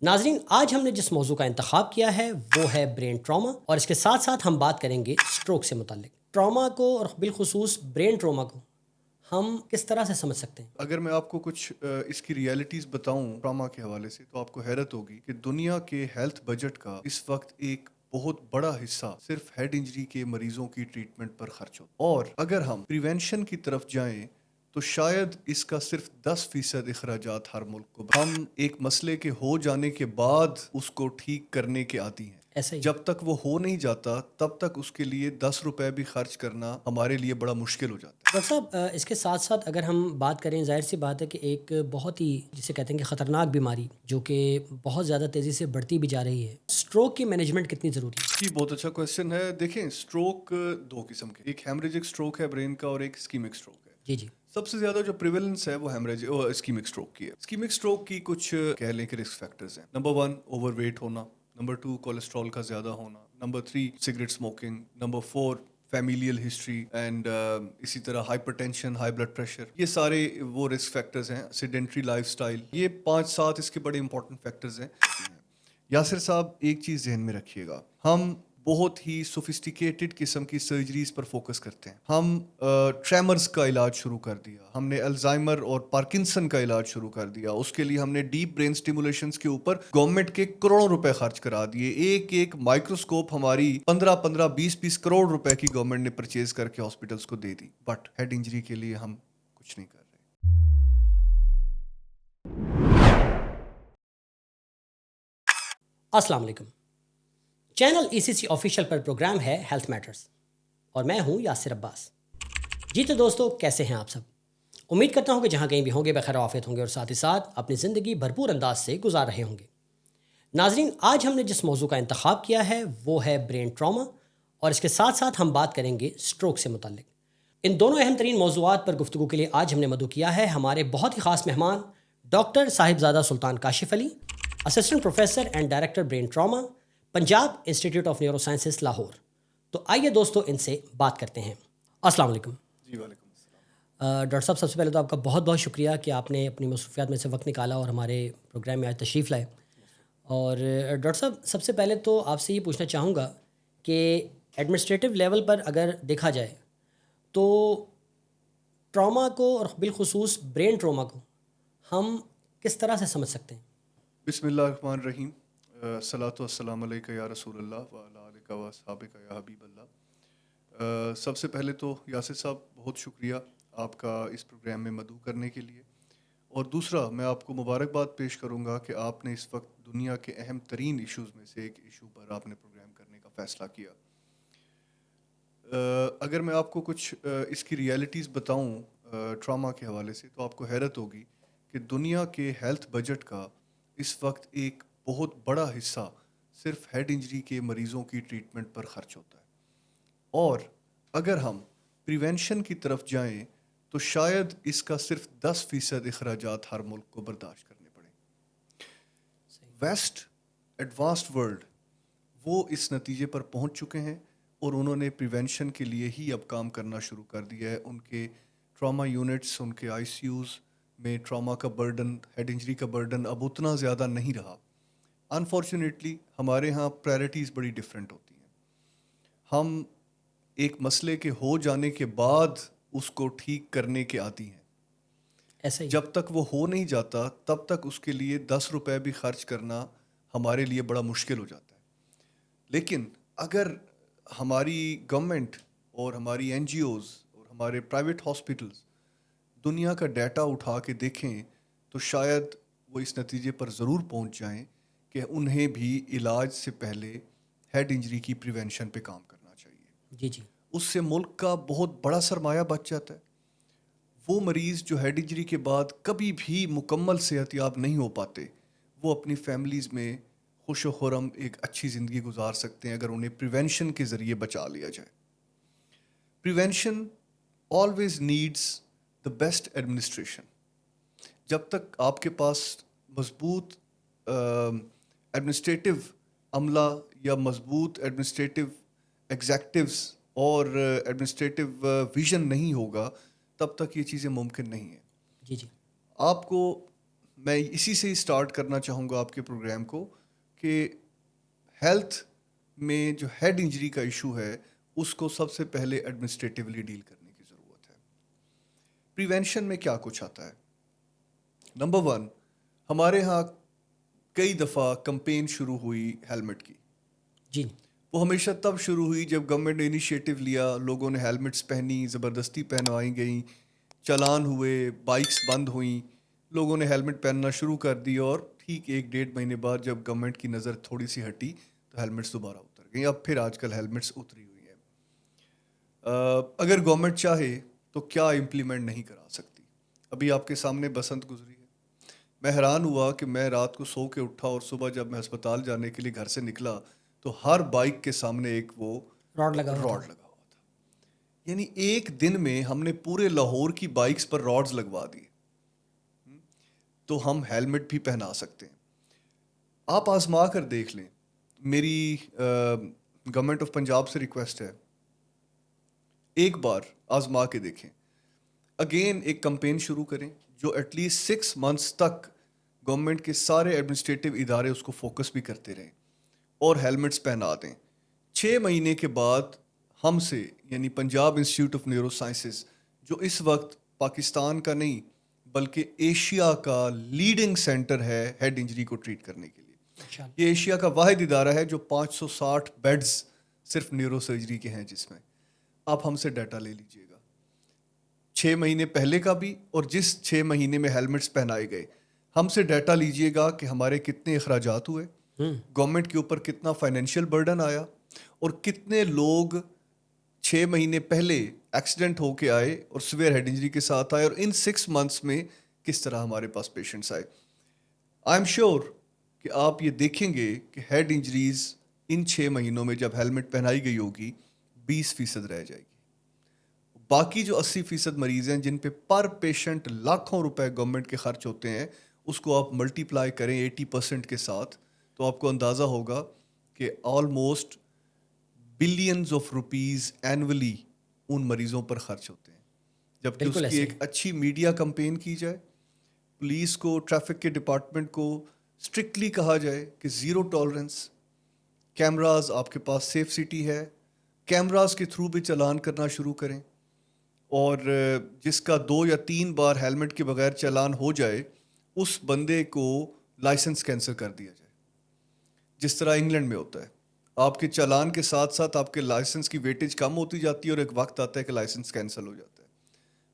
ناظرین، آج ہم نے جس موضوع کا انتخاب کیا ہے وہ ہے برین ٹراما، اور اس کے ساتھ ساتھ ہم بات کریں گے سٹروک سے متعلق. ٹراما کو اور بالخصوص برین ٹراما کو ہم کس طرح سے سمجھ سکتے ہیں؟ اگر میں آپ کو کچھ اس کی ریالٹیز بتاؤں ٹراما کے حوالے سے تو آپ کو حیرت ہوگی کہ دنیا کے ہیلتھ بجٹ کا اس وقت ایک بہت بڑا حصہ صرف ہیڈ انجری کے مریضوں کی ٹریٹمنٹ پر خرچ ہوتا ہے، اور اگر ہم پریونشن کی طرف جائیں تو شاید اس کا صرف 10% اخراجات ہر ملک کو ہم ایک مسئلے کے ہو جانے کے بعد اس کو ٹھیک کرنے کے عادی ہیں. ایسا ہی. جب تک وہ ہو نہیں جاتا تب تک اس کے لیے 10 روپے بھی خرچ کرنا ہمارے لیے بڑا مشکل ہو جاتا ہے. ڈاکٹر صاحب، اس کے ساتھ ساتھ اگر ہم بات کریں، ظاہر سی بات ہے کہ ایک بہت ہی جسے کہتے ہیں کہ خطرناک بیماری جو کہ بہت زیادہ تیزی سے بڑھتی بھی جا رہی ہے، سٹروک کی مینجمنٹ کتنی ضروری ہے؟ جی، بہت اچھا کویشچن ہے. دیکھیں، سٹروک دو قسم کے، ایک ہیمریجک سٹروک ہے برین کا اور ایک اسکیمک سٹروک ہے. جی جی. سب سے زیادہ جو پریویلنس ہے وہ اسکیمک سٹروک کی ہے. اسکیمک سٹروک کی کچھ کہہ لیں کہ رسک فیکٹرز ہیں. نمبر 1 اوور ویٹ ہونا، نمبر 2 کولیسٹرول کا زیادہ ہونا، number 3 cigarette smoking, number 4 familial history and اسی طرح hypertension, high blood pressure. یہ سارے وہ رسک فیکٹرز ہیں. سیڈنٹری لائف سٹائل، یہ 5-7 اس کے بڑے امپورٹنٹ فیکٹرز ہیں. یاسر صاحب، ایک چیز ذہن میں رکھیے گا، ہم بہت ہی سوفسٹیکیٹڈ قسم کی سرجریز پر فوکس کرتے ہیں. ہم ٹریمرز کا علاج شروع کر دیا، ہم نے الزائمر اور پارکنسن کا علاج شروع کر دیا. اس کے لیے ہم نے ڈیپ برین سٹیمولیشنز کے اوپر گورنمنٹ کے کروڑوں روپے خرچ کرا دیے. ایک مائکروسکوپ ہماری 15-20 کروڑ روپے کی گورنمنٹ نے پرچیز کر کے ہاسپٹلس کو دے دی. بٹ ہیڈ انجری کے لیے ہم کچھ نہیں کر رہے. السلام علیکم. چینل ECC آفیشیل پر پروگرام ہے ہیلتھ میٹرز، اور میں ہوں یاسر عباس. جی تو دوستو، کیسے ہیں آپ سب؟ امید کرتا ہوں کہ جہاں کہیں بھی ہوں گے بخیر وعافیت ہوں گے، اور ساتھ ہی ساتھ اپنی زندگی بھرپور انداز سے گزار رہے ہوں گے. ناظرین، آج ہم نے جس موضوع کا انتخاب کیا ہے وہ ہے برین ٹراما، اور اس کے ساتھ ساتھ ہم بات کریں گے سٹروک سے متعلق. ان دونوں اہم ترین موضوعات پر گفتگو کے لیے آج ہم نے مدعو کیا ہے ہمارے بہت ہی خاص مہمان doctor Sahibzada Sultan Kashif Ali, assistant professor and director brain trauma, Punjab institute of neuro sciences, Lahore. تو آئیے دوستو ان سے بات کرتے ہیں. السلام علیکم. جی وعلیکم السلام. ڈاکٹر صاحب، سب سے پہلے تو آپ کا بہت بہت شکریہ کہ آپ نے اپنی مصروفیات میں سے وقت نکالا اور ہمارے پروگرام میں آج تشریف لائے. اور ڈاکٹر صاحب، سب سے پہلے تو آپ سے یہ پوچھنا چاہوں گا کہ ایڈمنسٹریٹو لیول پر اگر دیکھا جائے تو ٹراما کو اور بالخصوص برین ٹراما کو ہم کس طرح سے سمجھ سکتے ہیں؟ بسم اللہ الرحمن الرحیم. صلاۃ والسلام علیکہ یا رسول اللہ وعلی آلک و اصحابک یا حبیب اللہ. سب سے پہلے تو یاسر صاحب بہت شکریہ آپ کا اس پروگرام میں مدعو کرنے کے لیے. اور دوسرا، میں آپ کو مبارکباد پیش کروں گا کہ آپ نے اس وقت دنیا کے اہم ترین ایشوز میں سے ایک ایشو پر آپ نے پروگرام کرنے کا فیصلہ کیا. اگر میں آپ کو کچھ اس کی ریالٹیز بتاؤں ٹراما کے حوالے سے تو آپ کو حیرت ہوگی کہ دنیا کے ہیلتھ بجٹ کا اس وقت ایک بہت بڑا حصہ صرف ہیڈ انجری کے مریضوں کی ٹریٹمنٹ پر خرچ ہوتا ہے. اور اگر ہم پریونشن کی طرف جائیں تو شاید اس کا صرف 10% اخراجات ہر ملک کو برداشت کرنے پڑیں. ویسٹ ایڈوانسڈ ورلڈ وہ اس نتیجے پر پہنچ چکے ہیں اور انہوں نے پریونشن کے لیے ہی اب کام کرنا شروع کر دیا ہے. ان کے ٹراما یونٹس، ان کے ICUs میں ٹراما کا برڈن، ہیڈ انجری کا برڈن اب اتنا زیادہ نہیں رہا. انفارچونیٹلی ہمارے ہاں پرائرٹیز بڑی ڈفرینٹ ہوتی ہیں. ہم ایک مسئلے کے ہو جانے کے بعد اس کو ٹھیک کرنے کے عادی ہیں. ایسا ہی. جب تک وہ ہو نہیں جاتا تب تک اس کے لیے 10 روپے بھی خرچ کرنا ہمارے لیے بڑا مشکل ہو جاتا ہے. لیکن اگر ہماری گورنمنٹ اور ہماری NGOs اور ہمارے پرائیویٹ ہاسپٹلز دنیا کا ڈیٹا اٹھا کے دیکھیں تو شاید وہ اس نتیجے پر ضرور پہنچ جائیں کہ انہیں بھی علاج سے پہلے ہیڈ انجری کی پریونشن پہ کام کرنا چاہیے. جی جی. اس سے ملک کا بہت بڑا سرمایہ بچ جاتا ہے. وہ مریض جو ہیڈ انجری کے بعد کبھی بھی مکمل صحت یاب نہیں ہو پاتے، وہ اپنی فیملیز میں خوش و خرم ایک اچھی زندگی گزار سکتے ہیں اگر انہیں پریونشن کے ذریعے بچا لیا جائے. Prevention always needs the best administration. جب تک آپ کے پاس مضبوط ایڈمنسٹریٹو عملہ یا مضبوط ایڈمنسٹریٹو ایگزیکٹوز اور ایڈمنسٹریٹو ویژن نہیں ہوگا تب تک یہ چیزیں ممکن نہیں ہیں. جی جی. آپ کو میں اسی سے ہی اسٹارٹ کرنا چاہوں گا آپ کے پروگرام کو کہ ہیلتھ میں جو ہیڈ انجری کا ایشو ہے اس کو سب سے پہلے ایڈمنسٹریٹیولی ڈیل کرنے کی ضرورت ہے. پریونشن میں کیا کچھ آتا ہے؟ نمبر 1، ہمارے ہاں کئی دفعہ کمپین شروع ہوئی ہیلمٹ کی. جی. وہ ہمیشہ تب شروع ہوئی جب گورنمنٹ نے انیشیٹو لیا، لوگوں نے ہیلمٹس پہنی، زبردستی پہنوائی گئیں، چالان ہوئے، بائکس بند ہوئیں، لوگوں نے ہیلمٹ پہننا شروع کر دی، اور ٹھیک 1-1.5 مہینے بعد جب گورنمنٹ کی نظر تھوڑی سی ہٹی تو ہیلمٹس دوبارہ اتر گئیں. اب پھر آج کل ہیلمٹس اتری ہوئی ہیں. اگر گورنمنٹ چاہے تو کیا امپلیمنٹ نہیں کرا سکتی؟ ابھی آپ کے سامنے بسنت گزری ہے. میں حیران ہوا کہ میں رات کو سو کے اٹھا اور صبح جب میں ہسپتال جانے کے لیے گھر سے نکلا تو ہر بائک کے سامنے ایک وہ راڈ لگا ہوا تھا. یعنی ایک دن میں ہم نے پورے لاہور کی بائکس پر راڈز لگوا دی. تو ہم ہیلمٹ بھی پہنا سکتے ہیں. آپ آزما کر دیکھ لیں. میری گورنمنٹ آف پنجاب سے ریکویسٹ ہے، ایک بار آزما کے دیکھیں. اگین ایک کمپین شروع کریں جو ایٹ لیسٹ 6 months تک گورنمنٹ کے سارے ایڈمنسٹریٹو ادارے اس کو فوکس بھی کرتے رہیں اور ہیلمٹس پہنا دیں. 6 مہینے کے بعد ہم سے، یعنی Punjab institute of neuro sciences, جو اس وقت پاکستان کا نہیں بلکہ ایشیا کا لیڈنگ سینٹر ہے ہیڈ انجری کو ٹریٹ کرنے کے لیے. یہ ایشیا کا واحد ادارہ ہے جو 560 بیڈز صرف نیورو سرجری کے ہیں جس میں. آپ ہم سے ڈیٹا لے لیجئے گا 6 مہینے پہلے کا بھی، اور جس 6 مہینے میں ہیلمٹس پہنائے گئے. ہم سے ڈیٹا لیجئے گا کہ ہمارے کتنے اخراجات ہوئے، گورنمنٹ کے اوپر کتنا فائنینشیل برڈن آیا، اور کتنے لوگ 6 مہینے پہلے ایکسیڈنٹ ہو کے آئے اور سویئر ہیڈ انجری کے ساتھ آئے، اور ان 6 months میں کس طرح ہمارے پاس پیشنٹس آئے. آئی ایم شیور کہ آپ یہ دیکھیں گے کہ ہیڈ انجریز ان 6 مہینوں میں جب ہیلمٹ پہنائی گئی ہوگی 20% رہ جائے گی. باقی جو 80% مریض ہیں جن پہ پر پیشنٹ لاکھوں روپے گورنمنٹ کے خرچ ہوتے ہیں، اس کو آپ ملٹی پلائی کریں 80% کے ساتھ تو آپ کو اندازہ ہوگا کہ almost billions of rupees annually ان مریضوں پر خرچ ہوتے ہیں. جبکہ اس کی ایک اچھی میڈیا کمپین کی جائے، پولیس کو، ٹریفک کے ڈپارٹمنٹ کو اسٹرکٹلی کہا جائے کہ زیرو ٹالرنس، کیمراز آپ کے پاس سیف سٹی ہے، کیمراز کے تھرو بھی چالان کرنا شروع کریں، اور جس کا 2 یا 3 بار ہیلمٹ کے بغیر چالان ہو جائے اس بندے کو لائسنس کینسل کر دیا جائے، جس طرح انگلینڈ میں ہوتا ہے. آپ کے چالان کے ساتھ ساتھ آپ کے لائسنس کی ویٹیج کم ہوتی جاتی ہے اور ایک وقت آتا ہے کہ لائسنس کینسل ہو جاتا ہے.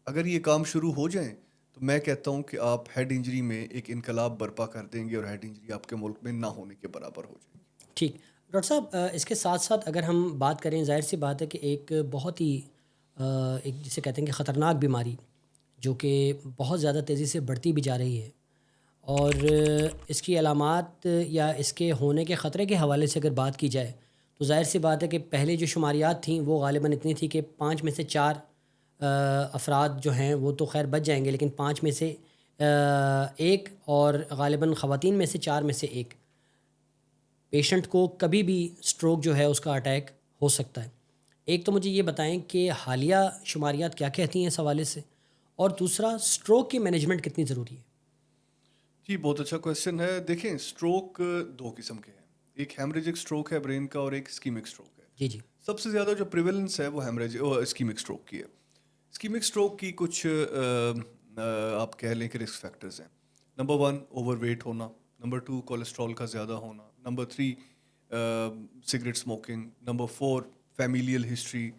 اگر یہ کام شروع ہو جائیں تو میں کہتا ہوں کہ آپ ہیڈ انجری میں ایک انقلاب برپا کر دیں گے اور ہیڈ انجری آپ کے ملک میں نہ ہونے کے برابر ہو جائے گی. ٹھیک. ڈاکٹر صاحب اس کے ساتھ ساتھ اگر ہم بات کریں، ظاہر سی بات ہے کہ ایک بہت ہی ایک جسے کہتے ہیں کہ خطرناک بیماری جو کہ بہت زیادہ تیزی سے بڑھتی بھی جا رہی ہے، اور اس کی علامات یا اس کے ہونے کے خطرے کے حوالے سے اگر بات کی جائے تو ظاہر سی بات ہے کہ پہلے جو شماریات تھیں وہ غالباً اتنی تھی کہ 5 میں سے 4 افراد جو ہیں وہ تو خیر بچ جائیں گے، لیکن 5 میں سے 1، اور غالباً خواتین میں سے 4 میں سے 1 پیشنٹ کو کبھی بھی سٹروک جو ہے اس کا اٹیک ہو سکتا ہے. ایک تو مجھے یہ بتائیں کہ حالیہ شماریات کیا کہتی ہیں اس حوالے سے، اور دوسرا سٹروک کی مینجمنٹ کتنی ضروری ہے؟ جی بہت اچھا کویشچن ہے. دیکھیں اسٹروک 2 قسم کے ہیں، ایک ہیمریجک اسٹروک ہے برین کا اور ایک اسکیمک اسٹروک ہے. جی جی. سب سے زیادہ جو پریویلنس ہے وہ اسکیمک اسٹروک کی ہے. اسکیمک اسٹروک کی کچھ آپ کہہ لیں کہ رسک فیکٹرز ہیں. نمبر 1 اوور ویٹ ہونا، نمبر 2 کولیسٹرول کا زیادہ ہونا، number 3 cigarette smoking, number 4 familial history,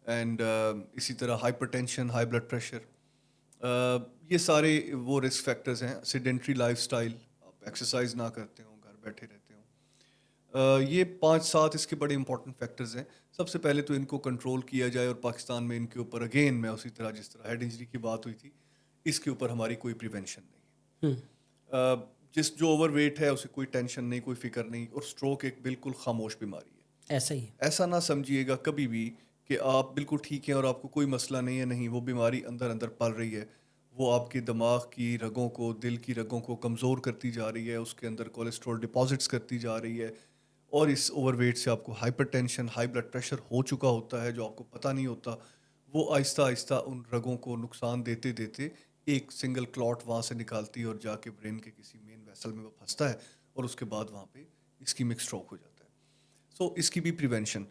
and اسی طرح hypertension, high blood pressure. یہ سارے وہ رسک فیکٹرز ہیں. سیڈنٹری لائف سٹائل، آپ ایکسرسائز نہ کرتے ہوں، گھر بیٹھے رہتے ہوں، یہ 5-7 اس کے بڑے امپورٹنٹ فیکٹرز ہیں. سب سے پہلے تو ان کو کنٹرول کیا جائے، اور پاکستان میں ان کے اوپر اگین میں اسی طرح جس طرح ہیڈ انجری کی بات ہوئی تھی اس کے اوپر ہماری کوئی پریونشن نہیں ہے. جو اوور ویٹ ہے اسے کوئی ٹینشن نہیں، کوئی فکر نہیں، اور اسٹروک ایک بالکل خاموش بیماری ہے. ایسا ہی ہے. ایسا نہ سمجھیے گا کبھی بھی کہ آپ بالکل ٹھیک ہیں اور آپ کو کوئی مسئلہ نہیں ہے. نہیں، وہ بیماری اندر اندر پل رہی ہے، وہ آپ کے دماغ کی رگوں کو، دل کی رگوں کو کمزور کرتی جا رہی ہے، اس کے اندر کولیسٹرول ڈپازٹس کرتی جا رہی ہے، اور اس اوور ویٹ سے آپ کو hypertension, high blood pressure ہو چکا ہوتا ہے جو آپ کو پتہ نہیں ہوتا. وہ آہستہ آہستہ ان رگوں کو نقصان دیتے دیتے ایک سنگل کلاٹ وہاں سے نکالتی ہے اور جا کے برین کے کسی مین ویسل میں وہ پھنستا ہے اور اس کے بعد وہاں پہ اسکیمک اسٹروک ہو جاتا ہے. سو اس کی بھی پریونشن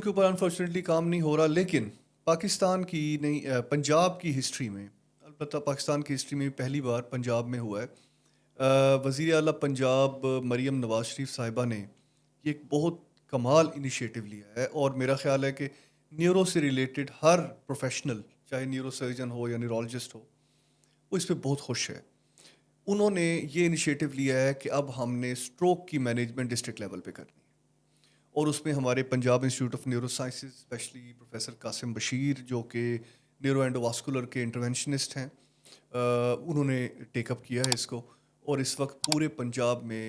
کے اوپر انفارچونیٹلی کام نہیں ہو رہا. لیکن پاکستان کی نہیں پنجاب کی ہسٹری میں, البتہ پاکستان کی ہسٹری میں پہلی بار پنجاب میں ہوا ہے. وزیر اعلیٰ پنجاب مریم نواز شریف صاحبہ نے یہ ایک بہت کمال انیشیٹو لیا ہے, اور میرا خیال ہے کہ نیورو سے ریلیٹڈ ہر پروفیشنل, چاہے نیورو سرجن ہو یا نیورولوجسٹ ہو, وہ اس پہ بہت خوش ہے. انہوں نے یہ انیشیٹو لیا ہے کہ اب ہم نے اسٹروک کی مینجمنٹ ڈسٹرکٹ لیول پہ کرنی ہے, اور اس میں ہمارے Punjab institute of neuro sciences especially professor Qasim Bashir جو کہ نیورو اینڈوواسکولر کے انٹرونشنسٹ ہیں, انہوں نے ٹیک اپ کیا ہے اس کو. اور اس وقت پورے پنجاب میں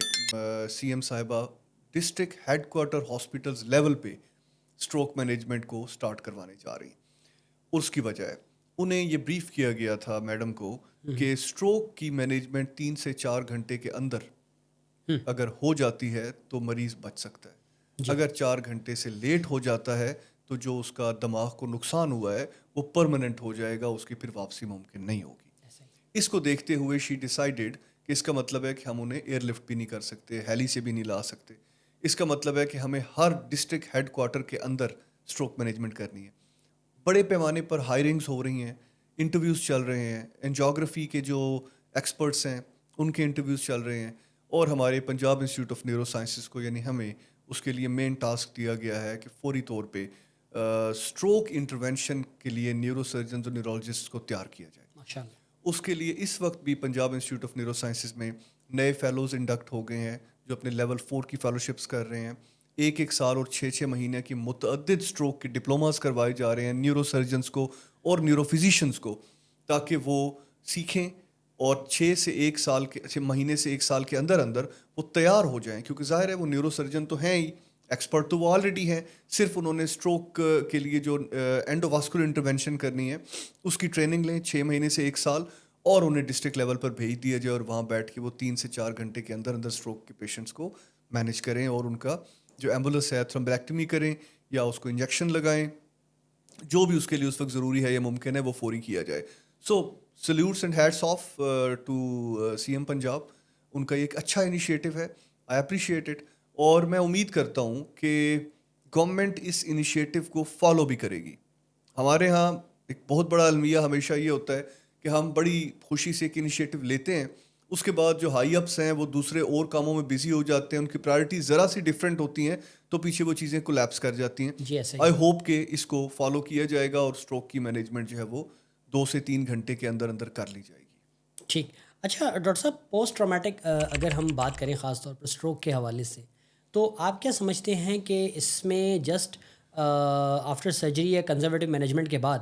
سی ایم صاحبہ district headquarter hospitals level پہ اسٹروک مینجمنٹ کو اسٹارٹ کروانے جا رہی ہیں. اور اس کی وجہ ہے انہیں یہ بریف کیا گیا تھا میڈم کو کہ اسٹروک کی مینجمنٹ 3 سے 4 گھنٹے کے اندر اگر ہو جاتی ہے تو مریض بچ سکتا ہے. اگر 4 گھنٹے سے لیٹ ہو جاتا ہے تو جو اس کا دماغ کو نقصان ہوا ہے وہ پرماننٹ ہو جائے گا, اس کی پھر واپسی ممکن نہیں ہوگی. اس کو دیکھتے ہوئے شی ڈیسائیڈڈ کہ اس کا مطلب ہے کہ ہم انہیں ایئر لفٹ بھی نہیں کر سکتے, ہیلی سے بھی نہیں لا سکتے. اس کا مطلب ہے کہ ہمیں ہر ڈسٹرکٹ ہیڈ کوارٹر کے اندر اسٹروک مینجمنٹ کرنی ہے. بڑے پیمانے پر ہائرنگز ہو رہی ہیں, انٹرویوز چل رہے ہیں, اینجیوگرافی کے جو ایکسپرٹس ہیں ان کے انٹرویوز چل رہے ہیں, اور ہمارے Punjab institute of neuro sciences کو یعنی ہمیں اس کے لیے مین ٹاسک دیا گیا ہے کہ فوری طور پہ اسٹروک انٹرونشن کے لیے نیورو سرجنز اور نیورولوجسٹ کو تیار کیا جائے. ماشاءاللہ. اس کے لیے اس وقت بھی Punjab institute of neuro sciences میں نئے فیلوز انڈکٹ ہو گئے ہیں جو اپنے لیول 4 کی فیلوشپس کر رہے ہیں. 1 سال اور 6 مہینے کی متعدد اسٹروک کے ڈپلوماز کروائے جا رہے ہیں نیورو سرجنس کو اور نیورو فزیشینس کو, تاکہ وہ سیکھیں اور 6 مہینے سے 1 سال کے اندر اندر وہ تیار ہو جائیں. کیونکہ ظاہر ہے وہ نیورو سرجن تو ہیں ہی, ایکسپرٹ تو وہ آلریڈی ہیں, صرف انہوں نے اسٹروک کے لیے جو اینڈوواسکولر انٹرونشن کرنی ہے اس کی ٹریننگ لیں 6 مہینے سے 1 سال, اور انہیں ڈسٹرکٹ لیول پر بھیج دیا جائے, اور وہاں بیٹھ کے وہ 3 سے 4 گھنٹے کے اندر اندر اسٹروک کے پیشنٹس کو مینیج کریں, اور ان کا جو ایمبولینس ہے تھرومبیکٹمی کریں یا اس کو انجیکشن لگائیں, جو بھی اس کے لیے اس وقت ضروری ہے یا ممکن ہے وہ فوری کیا جائے. So salutes and hats off to C M Punjab, ان کا یہ ایک اچھا انیشیٹو ہے, آئی اپریشیٹ اٹ. اور میں امید کرتا ہوں کہ گورنمنٹ اس انیشیٹو کو فالو بھی کرے گی. ہمارے ہاں ایک بہت بڑا المیہ ہمیشہ یہ ہوتا ہے کہ ہم بڑی خوشی سے ایک انیشیٹو لیتے ہیں, اس کے بعد جو ہائی اپس ہیں وہ دوسرے اور کاموں میں بزی ہو جاتے ہیں, ان کی پرائرٹیز ذرا سی ڈفرینٹ ہوتی ہیں, تو پیچھے وہ چیزیں کولیپس کر جاتی ہیں. جی ایسا آئی ہوپ کہ اس کو فالو کیا جائے گا اور اسٹروک کی مینجمنٹ جو ہے وہ 2 سے 3 گھنٹے کے اندر اندر کر لی جائے گی. ٹھیک. اچھا ڈاکٹر صاحب, پوسٹ ٹرامیٹک اگر ہم بات کریں خاص طور پر اسٹروک کے حوالے سے, تو آپ کیا سمجھتے ہیں کہ اس میں جسٹ آفٹر سرجری یا کنزرویٹو مینجمنٹ کے بعد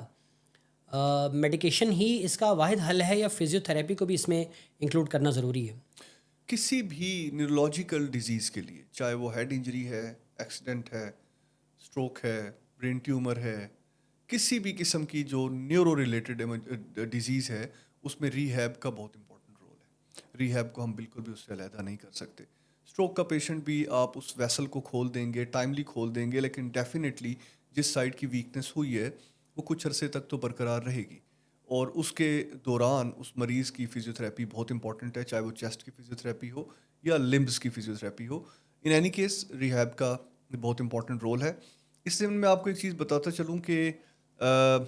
میڈیکیشن ہی اس کا واحد حل ہے, یا فزیو تھراپی کو بھی اس میں انکلوڈ کرنا ضروری ہے؟ کسی بھی نیورولوجیکل ڈیزیز کے لیے, چاہے وہ ہیڈ انجری ہے, ایکسیڈنٹ ہے, اسٹروک ہے, برین ٹیومر ہے, کسی بھی قسم کی جو نیورو ریلیٹڈ ڈیزیز ہے, اس میں ری ہیب کا بہت امپورٹنٹ رول ہے. ری ہیب کو ہم بالکل بھی اس سے علیحدہ نہیں کر سکتے. اسٹروک کا پیشنٹ بھی آپ اس ویسل کو کھول دیں گے, ٹائملی کھول دیں گے, لیکن ڈیفینیٹلی جس سائڈ کی ویکنیس ہوئی ہے وہ کچھ عرصے تک تو برقرار رہے گی, اور اس کے دوران اس مریض کی فزیو تھراپی بہت امپورٹنٹ ہے, چاہے وہ چیسٹ کی فزیو تھراپی ہو یا لمبس کی physio therapy who. In any case rehab کا بہت امپورٹنٹ رول ہے. اس سے میں آپ کو ایک چیز بتاتا چلوں کہ آئی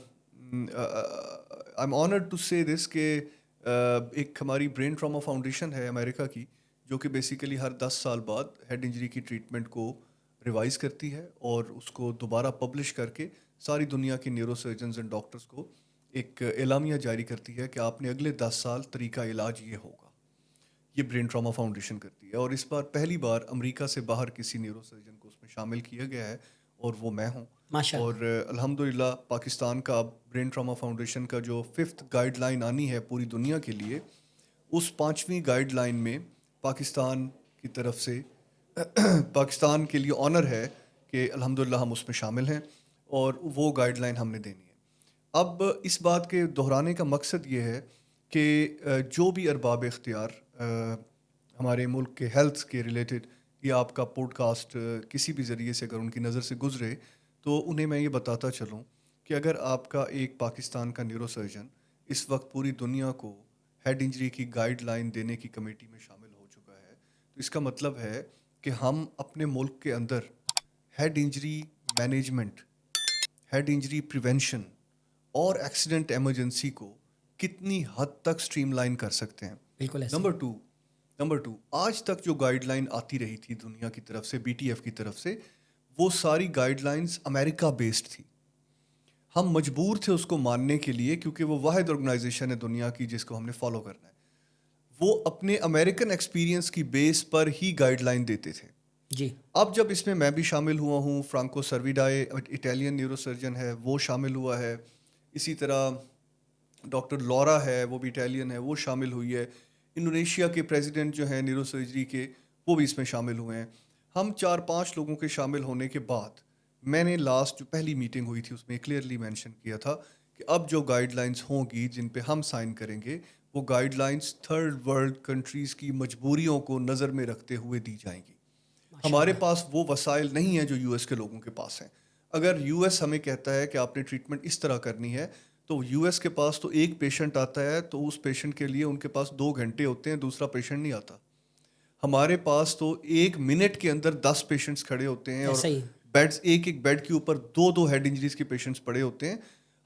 ایم آنرڈ ٹو سے دس کہ ایک ہماری برین ٹراما فاؤنڈیشن ہے امریکہ کی, جو کہ بیسیکلی ہر 10 سال بعد ہیڈ انجری کی ٹریٹمنٹ کو ریوائز کرتی ہے اور اس کو دوبارہ پبلش کر کے ساری دنیا کے نیورو سرجنز اینڈ ڈاکٹرز کو ایک اعلامیہ جاری کرتی ہے کہ آپ نے اگلے 10 سال طریقہ علاج یہ ہوگا. یہ برین ٹراما فاؤنڈیشن کرتی ہے, اور اس بار پہلی بار امریکہ سے باہر کسی نیورو سرجن کو اس میں شامل کیا گیا ہے, اور وہ میں ہوں. اور الحمدللہ پاکستان کا برین ٹراما فاؤنڈیشن کا جو 5th گائیڈ لائن آنی ہے پوری دنیا کے لیے, اس 5ویں گائیڈ لائن میں پاکستان کی طرف سے پاکستان کے لیے آنر ہے کہ الحمدللہ ہم اس میں شامل ہیں, اور وہ گائیڈ لائن ہم نے دینی ہے. اب اس بات کے دہرانے کا مقصد یہ ہے کہ جو بھی ارباب اختیار ہمارے ملک کے ہیلتھ کے ریلیٹڈ یا آپ کا پوڈ کاسٹ کسی بھی ذریعے سے اگر ان کی نظر سے گزرے, تو انہیں میں یہ بتاتا چلوں کہ اگر آپ کا ایک پاکستان کا نیورو سرجن اس وقت پوری دنیا کو ہیڈ انجری کی گائیڈ لائن دینے کی کمیٹی میں شامل ہو چکا ہے. تو اس کا مطلب ہے کہ ہم اپنے ملک کے اندر head injury management, head injury prevention اور ایکسیڈنٹ ایمرجنسی کو کتنی حد تک اسٹریم لائن کر سکتے ہیں. بالکل ایسے نمبر ٹو آج تک جو گائیڈ لائن آتی رہی تھی دنیا کی طرف سے، بی ٹی ایف کی طرف سے، وہ ساری گائیڈ لائنز امریکہ بیسڈ تھی. ہم مجبور تھے اس کو ماننے کے لیے کیونکہ وہ واحد آرگنائزیشن ہے دنیا کی جس کو ہم نے فالو کرنا ہے. وہ اپنے امریکن ایکسپیرینس کی بیس پر ہی گائیڈ لائن دیتے تھے. جی. اب جب اس میں بھی شامل ہوا ہوں، فرانکو سرویڈائے اٹیلین نیورو سرجن ہے وہ شامل ہوا ہے، اسی طرح ڈاکٹر لورا ہے وہ بھی اٹیلین ہے وہ شامل ہوئی ہے، انڈونیشیا کے پریزیڈنٹ جو ہیں نیورو سرجری کے وہ بھی اس میں شامل ہوئے ہیں. ہم 4-5 لوگوں کے شامل ہونے کے بعد میں نے لاسٹ جو پہلی میٹنگ ہوئی تھی اس میں کلیئرلی مینشن کیا تھا کہ اب جو گائیڈ لائنز ہوں گی جن پہ ہم سائن کریں گے وہ guide lines third world countries کی مجبوریوں کو نظر میں رکھتے ہوئے دی جائیں گی. ہمارے پاس وہ وسائل نہیں ہیں جو یو ایس کے لوگوں کے پاس ہیں. اگر یو ایس ہمیں کہتا ہے کہ آپ نے ٹریٹمنٹ اس طرح کرنی ہے تو یو ایس کے پاس تو ایک پیشنٹ آتا ہے تو اس پیشنٹ کے لیے ان کے پاس 2 گھنٹے ہوتے ہیں، دوسرا پیشنٹ نہیں آتا. ہمارے پاس تو 1 منٹ کے اندر 10 پیشنٹس کھڑے ہوتے ہیں اور بیڈس ایک بیڈ کے اوپر 2 ہیڈ انجریز کے پیشنٹس پڑے ہوتے ہیں.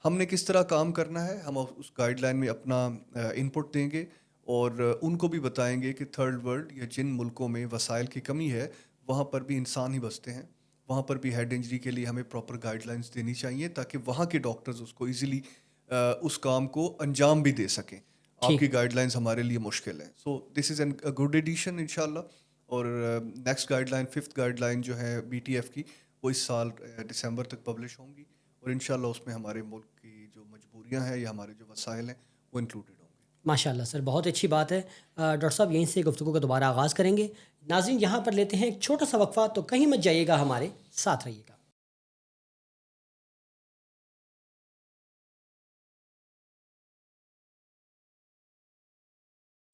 ہم نے کس طرح کام کرنا ہے، ہم اس گائیڈ لائن میں اپنا انپٹ دیں گے اور ان کو بھی بتائیں گے کہ تھرڈ ورلڈ یا جن ملکوں میں وسائل کی کمی ہے وہاں پر بھی انسان ہی بستے ہیں، وہاں پر بھی ہیڈ انجری کے لیے ہمیں پراپر گائیڈ لائنس دینی چاہیے تاکہ وہاں کے ڈاکٹرز اس کو ایزیلی اس کام کو انجام بھی دے سکیں. آپ کی گائیڈ لائنس ہمارے لیے مشکل ہیں. سو دس از این گڈ ایڈیشن انشاءاللہ. اور next guide line 5th guide line جو ہے بی ٹی ایف کی وہ اس سال دسمبر تک پبلش ہوں گی اور انشاءاللہ اس میں ہمارے ملک کی جو مجبوریاں ہیں یا ہمارے جو وسائل ہیں وہ انکلوڈیڈ ہوں گے. ماشاء اللہ سر، بہت اچھی بات ہے. ڈاکٹر صاحب یہیں سے گفتگو کا دوبارہ آغاز کریں گے. ناظرین یہاں پر لیتے ہیں ایک چھوٹا سا وقفہ، تو کہیں مت جائیے گا، ہمارے ساتھ رہیے گا.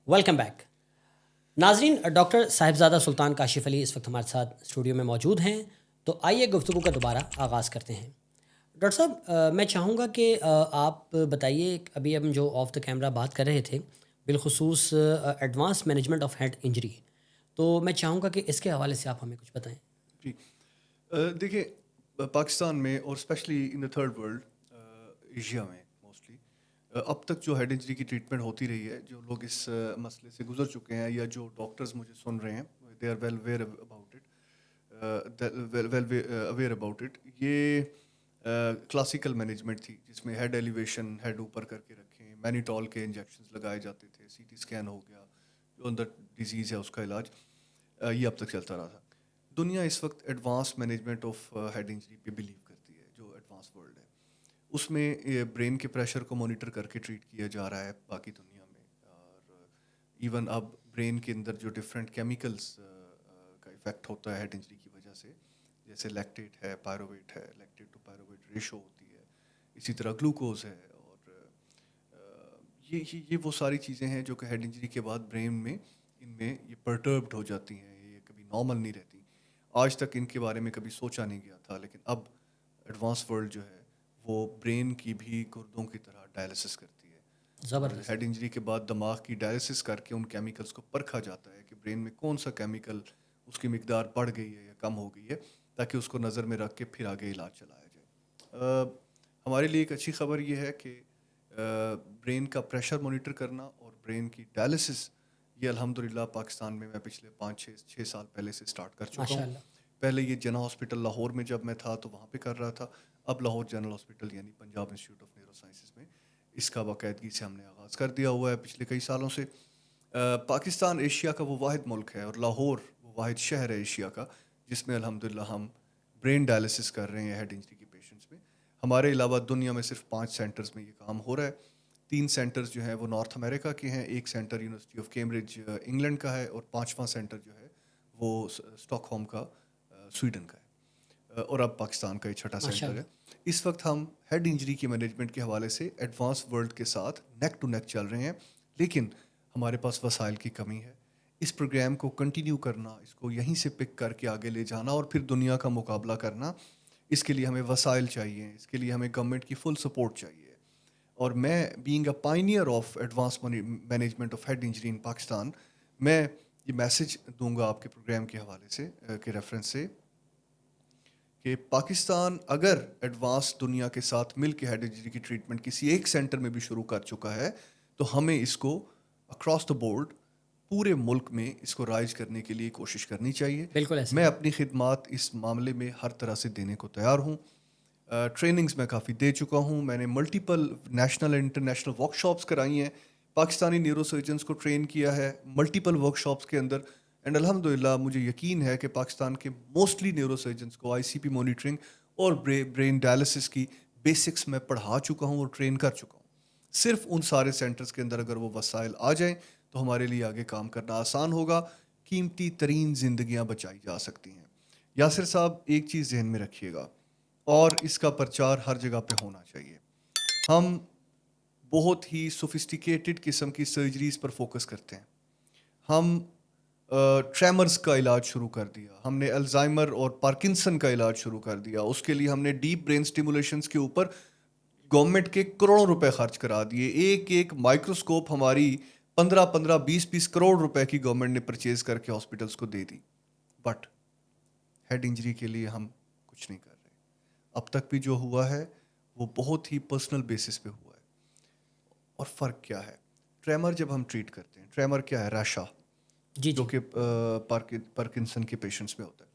Welcome back. ناظرین ڈاکٹر صاحبزادہ سلطان کاشف علی اس وقت ہمارے ساتھ اسٹوڈیو میں موجود ہیں، تو آئیے گفتگو کا دوبارہ آغاز کرتے ہیں. ڈاکٹر صاحب میں چاہوں گا کہ آپ بتائیے، ابھی ہم جو آف دا کیمرہ بات کر رہے تھے بالخصوص advance management of head injury, تو میں چاہوں گا کہ اس کے حوالے سے آپ ہمیں کچھ بتائیں. جی دیکھیں پاکستان میں اور especially in the third world, Asia میں موسٹلی اب تک جو ہیڈ انجری کی ٹریٹمنٹ ہوتی رہی ہے، جو لوگ اس مسئلے سے گزر چکے ہیں یا جو ڈاکٹرز مجھے سن رہے ہیں، they are well aware about it. یہ کلاسیکل مینجمنٹ تھی جس میں ہیڈ ایلیویشن، ہیڈ اوپر کر کے رکھیں، مینیٹول کے انجیکشنز لگائے جاتے تھے، سی ٹی اسکین ہو گیا، جو اندر ڈیزیز ہے اس کا علاج، یہ اب تک چلتا رہا تھا. دنیا اس وقت advance management of head injury پہ بلیو کرتی ہے. جو ایڈوانس ورلڈ ہے اس میں برین کے پریشر کو مانیٹر کر کے ٹریٹ کیا جا رہا ہے باقی دنیا میں. اور ایون اب برین کے اندر جو ڈفرینٹ کیمیکلس کا افیکٹ ہوتا ہے ہیڈ انجری کی وجہ سے، جیسے لیکٹیٹ ہے، پائرویٹ ہے، لیکٹیٹ ٹو پائرویٹ ریشو ہوتی ہے، اسی طرح گلوکوز ہے. اور یہ وہ ساری چیزیں ہیں جو کہ ہیڈ انجری کے بعد برین میں ان میں یہ پرٹربڈ ہو جاتی ہیں، یہ کبھی نارمل نہیں رہتی. آج تک ان کے بارے میں کبھی سوچا نہیں گیا تھا، لیکن اب ایڈوانس ورلڈ جو ہے وہ برین کی بھی گردوں کی طرح ڈائلسس کرتی ہے. زبردست. ہیڈ انجری کے بعد دماغ کی ڈائلسس کر کے ان کیمیکلز کو پرکھا جاتا ہے کہ برین میں کون سا کیمیکل اس کی مقدار بڑھ گئی ہے یا کم ہو گئی ہے، تاکہ اس کو نظر میں رکھ کے پھر آگے علاج چلایا جائے. ہمارے لیے ایک اچھی خبر یہ ہے کہ برین کا پریشر مانیٹر کرنا اور برین کی ڈائلسس یہ الحمدللہ پاکستان میں پچھلے 5-6 سال پہلے سے اسٹارٹ کر چکا ہوں. پہلے یہ جنا ہاسپٹل لاہور میں جب میں تھا تو وہاں پہ کر رہا تھا. اب لاہور جنرل ہاسپٹل یعنی Punjab institute of neuro sciences میں اس کا باقاعدگی سے ہم نے آغاز کر دیا ہوا ہے پچھلے کئی سالوں سے. پاکستان ایشیا کا وہ واحد ملک ہے اور لاہور وہ واحد شہر ہے ایشیا کا جس میں الحمدللہ ہم برین ڈائلسس کر رہے ہیں ہیڈ انجری کے پیشنٹس میں. ہمارے علاوہ دنیا میں صرف 5 سینٹرز میں یہ کام ہو رہا ہے. 3 سینٹرز جو ہیں وہ نارتھ امریکہ کے ہیں، ایک centre university of Cambridge England کا ہے، اور 5واں سینٹر جو ہے وہ اسٹاک ہوم کا سویڈن کا ہے، اور اب پاکستان کا یہ 6واں سینٹر ہے. اس وقت ہم ہیڈ انجری کی مینجمنٹ کے حوالے سے ایڈوانس ورلڈ کے ساتھ نیک ٹو نیک چل رہے ہیں، لیکن ہمارے پاس وسائل کی کمی ہے. اس پروگرام کو کنٹینیو کرنا، اس کو یہیں سے پک کر کے آگے لے جانا اور پھر دنیا کا مقابلہ کرنا، اس کے لیے ہمیں وسائل چاہیے، اس کے لیے ہمیں گورنمنٹ کی فل سپورٹ چاہیے. اور میں being a pioneer of advance management of head injury in Pakistan, میں یہ میسج دوں گا آپ کے پروگرام کے حوالے سے کے ریفرنس سے کہ پاکستان اگر ایڈوانس دنیا کے ساتھ مل کے ہیڈ انجری کی ٹریٹمنٹ کسی ایک سینٹر میں بھی شروع کر چکا ہے تو ہمیں اس کو اکراس دا بورڈ پورے ملک میں اس کو رائج کرنے کے لیے کوشش کرنی چاہیے. بالکل ایسا. میں اپنی خدمات اس معاملے میں ہر طرح سے دینے کو تیار ہوں. ٹریننگز میں کافی دے چکا ہوں. میں نے multiple national and international work shops کرائی ہیں, پاکستانی نیورو سرجنس کو ٹرین کیا ہے ملٹیپل ورک شاپس کے اندر, اینڈ الحمدللہ مجھے یقین ہے کہ پاکستان کے موسٹلی نیورو سرجنس کو آئی سی پی مانیٹرنگ اور برین ڈائلسس کی بیسکس میں پڑھا چکا ہوں اور ٹرین کر چکا ہوں. صرف ان سارے سینٹرز کے اندر اگر وہ وسائل آ جائیں تو ہمارے لیے آگے کام کرنا آسان ہوگا, قیمتی ترین زندگیاں بچائی جا سکتی ہیں. یاسر صاحب ایک چیز ذہن میں رکھیے گا اور اس کا پرچار ہر جگہ پہ ہونا چاہیے. ہم بہت ہی سوفسٹیکیٹڈ قسم کی سرجریز پر فوکس کرتے ہیں. ہم ٹریمرز کا علاج شروع کر دیا, ہم نے الزائمر اور پارکنسن کا علاج شروع کر دیا, اس کے لیے ہم نے ڈیپ برین اسٹیمولیشنس کے اوپر گورنمنٹ کے کروڑوں روپے خرچ کرا دیے. ایک مائکروسکوپ ہماری 15-20 کروڑ روپے کی گورنمنٹ نے پرچیز کر کے ہاسپٹلس کو دے دی. بٹ ہیڈ انجری کے لیے ہم کچھ نہیں کر رہے. اب تک بھی جو ہوا ہے وہ بہت ہی پرسنل بیسس پہ ہوا ہے. اور فرق کیا ہے؟ ٹریمر جب ہم ٹریٹ کرتے ہیں, ٹریمر کیا ہے؟ ریشا, جو کہ پارکنسن کے پیشنٹس میں ہوتا ہے.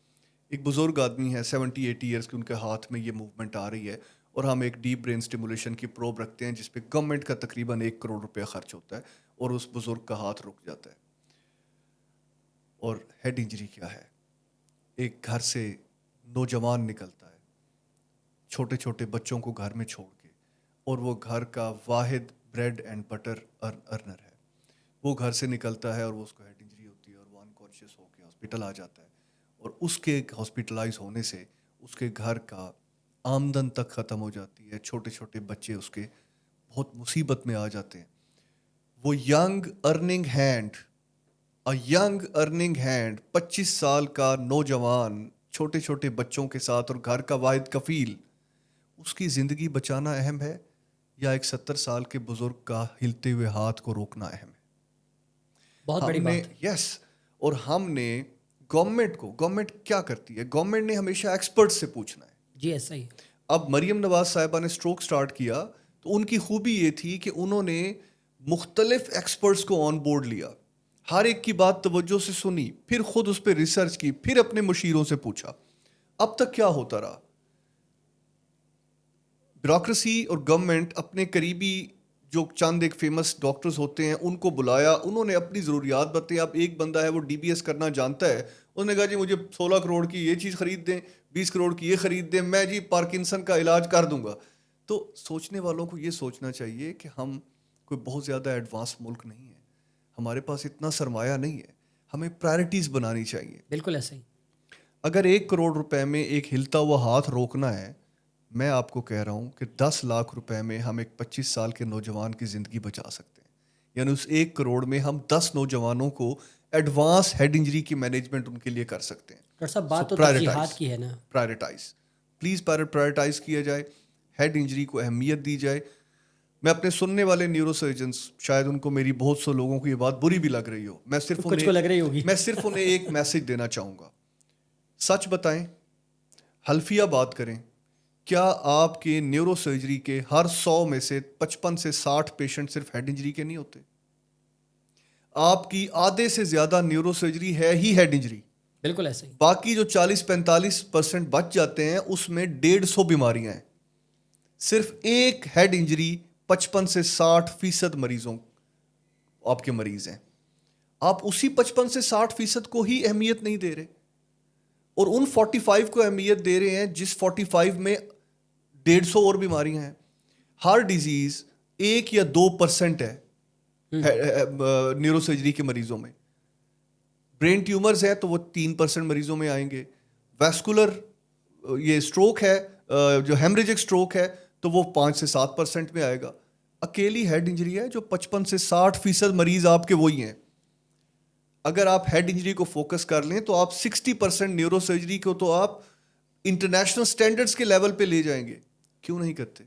ایک بزرگ آدمی ہے 70-80 ایئرس کے, ان کے ہاتھ میں یہ موومنٹ آ رہی ہے اور ہم ایک ڈیپ برین اسٹیمولیشن کی پروب رکھتے ہیں جس پہ گورنمنٹ کا تقریباً 1 کروڑ روپیہ خرچ ہوتا ہے اور اس بزرگ کا ہاتھ رک جاتا ہے. اور ہیڈ انجری کیا ہے؟ ایک گھر سے نوجوان نکلتا ہے چھوٹے چھوٹے بچوں کو گھر میں چھوڑ کے, اور وہ گھر کا واحد بریڈ اینڈ بٹر ارنر ہے. وہ گھر سے نکلتا ہے اور وہ اس کو ہیڈ انجری ہوتی ہے اور وہ انکانشیس ہو کے ہاسپٹل آ جاتا ہے, اور اس کے ہاسپٹلائز ہونے سے اس کے گھر کا آمدن تک ختم ہو جاتی ہے. چھوٹے چھوٹے بچے اس کے بہت مصیبت میں آ جاتے ہیں. وہ ینگ ارننگ ہینڈ 25 سال کا نوجوان چھوٹے چھوٹے بچوں کے ساتھ اور گھر کا واحد کفیل, اس کی زندگی بچانا اہم ہے یا ایک 70 سال کے بزرگ کا ہلتے ہوئے ہاتھ کو روکنا اہم ہے؟ بہت بڑی بات. یس. اور ہم نے گورنمنٹ کیا کرتی ہے؟ گورنمنٹ نے ہمیشہ ایکسپرٹ سے پوچھنا ہے. جی ایسا ہی. اب مریم نواز صاحبہ نے اسٹروک سٹارٹ کیا تو ان کی خوبی یہ تھی کہ انہوں نے مختلف ایکسپرٹس کو آن بورڈ لیا, ہر ایک کی بات توجہ سے سنی, پھر خود اس پہ ریسرچ کی, پھر اپنے مشیروں سے پوچھا. اب تک کیا ہوتا رہا؟ بیوروکریسی اور گورنمنٹ اپنے قریبی جو چند ایک فیمس ڈاکٹرز ہوتے ہیں ان کو بلایا, انہوں نے اپنی ضروریات بتائی. اب ایک بندہ ہے وہ ڈی بی ایس کرنا جانتا ہے, انہوں نے کہا جی مجھے 16 کروڑ کی یہ چیز خرید دیں, 20 کروڑ کی یہ خرید دیں, میں جی پارکنسن کا علاج کر دوں گا. تو سوچنے والوں کو یہ سوچنا چاہیے کہ ہم کوئی بہت زیادہ ایڈوانس ملک نہیں ہے, ہمارے پاس اتنا سرمایہ نہیں ہے, ہمیں پرائرٹیز بنانی چاہیے. بالکل ایسا ہی. اگر 1 کروڑ روپے میں ایک ہلتا ہوا ہاتھ روکنا ہے, میں آپ کو کہہ رہا ہوں کہ 10 لاکھ روپے میں ہم ایک 25 سال کے نوجوان کی زندگی بچا سکتے ہیں. یعنی اس 1 کروڑ میں ہم 10 نوجوانوں کو ایڈوانس ہیڈ انجری کی مینجمنٹ ان کے لیے کر سکتے ہیں. ڈاکٹر صاحب بات تو ترجیحات کی ہے نا. پلیز پرائرٹائز کیا جائے, ہیڈ انجری کو اہمیت دی جائے. میں اپنے سننے والے نیورو سرجنس, شاید ان کو میری بہت سے لوگوں کو یہ بات بری بھی لگ رہی ہو, میں صرف انہیں ایک میسج دینا چاہوں گا. سچ بتائیں, حلفیہ بات کریں. کیا آپ کے نیورو سرجری کے ہر 100 میں سے 55 سے 60 پیشنٹ صرف ہیڈ انجری کے نہیں ہوتے؟ آپ کی آدھے سے زیادہ نیورو سرجری ہے ہی ہیڈ انجری. بالکل ایسا ہی. باقی جو 40-45% بچ جاتے ہیں اس میں 150 بیماریاں ہیں. صرف ایک ہیڈ انجری 55 سے 60% مریضوں آپ کے مریض ہیں. آپ اسی 55 سے 60% کو ہی اہمیت نہیں دے رہے, اور ان 45 کو اہمیت دے رہے ہیں جس 45 میں 150 اور بیماریاں ہیں. ہارٹ ڈیزیز 1 یا 2% ہے نیورو سرجری کے مریضوں میں. برین ٹیومرز ہیں تو وہ 3% مریضوں میں آئیں گے. ویسکولر یہ اسٹروک ہے, جو ہیمریجک اسٹروک ہے, تو وہ 5 سے 7% میں آئے گا. اکیلی ہیڈ انجری ہے جو 55 سے 60% مریض آپ کے وہی ہیں. اگر آپ ہیڈ انجری کو فوکس کر لیں تو آپ 60% نیورو سرجری کو تو آپ انٹرنیشنل سٹینڈرڈز کے لیول پہ لے جائیں گے. کیوں نہیں کرتے؟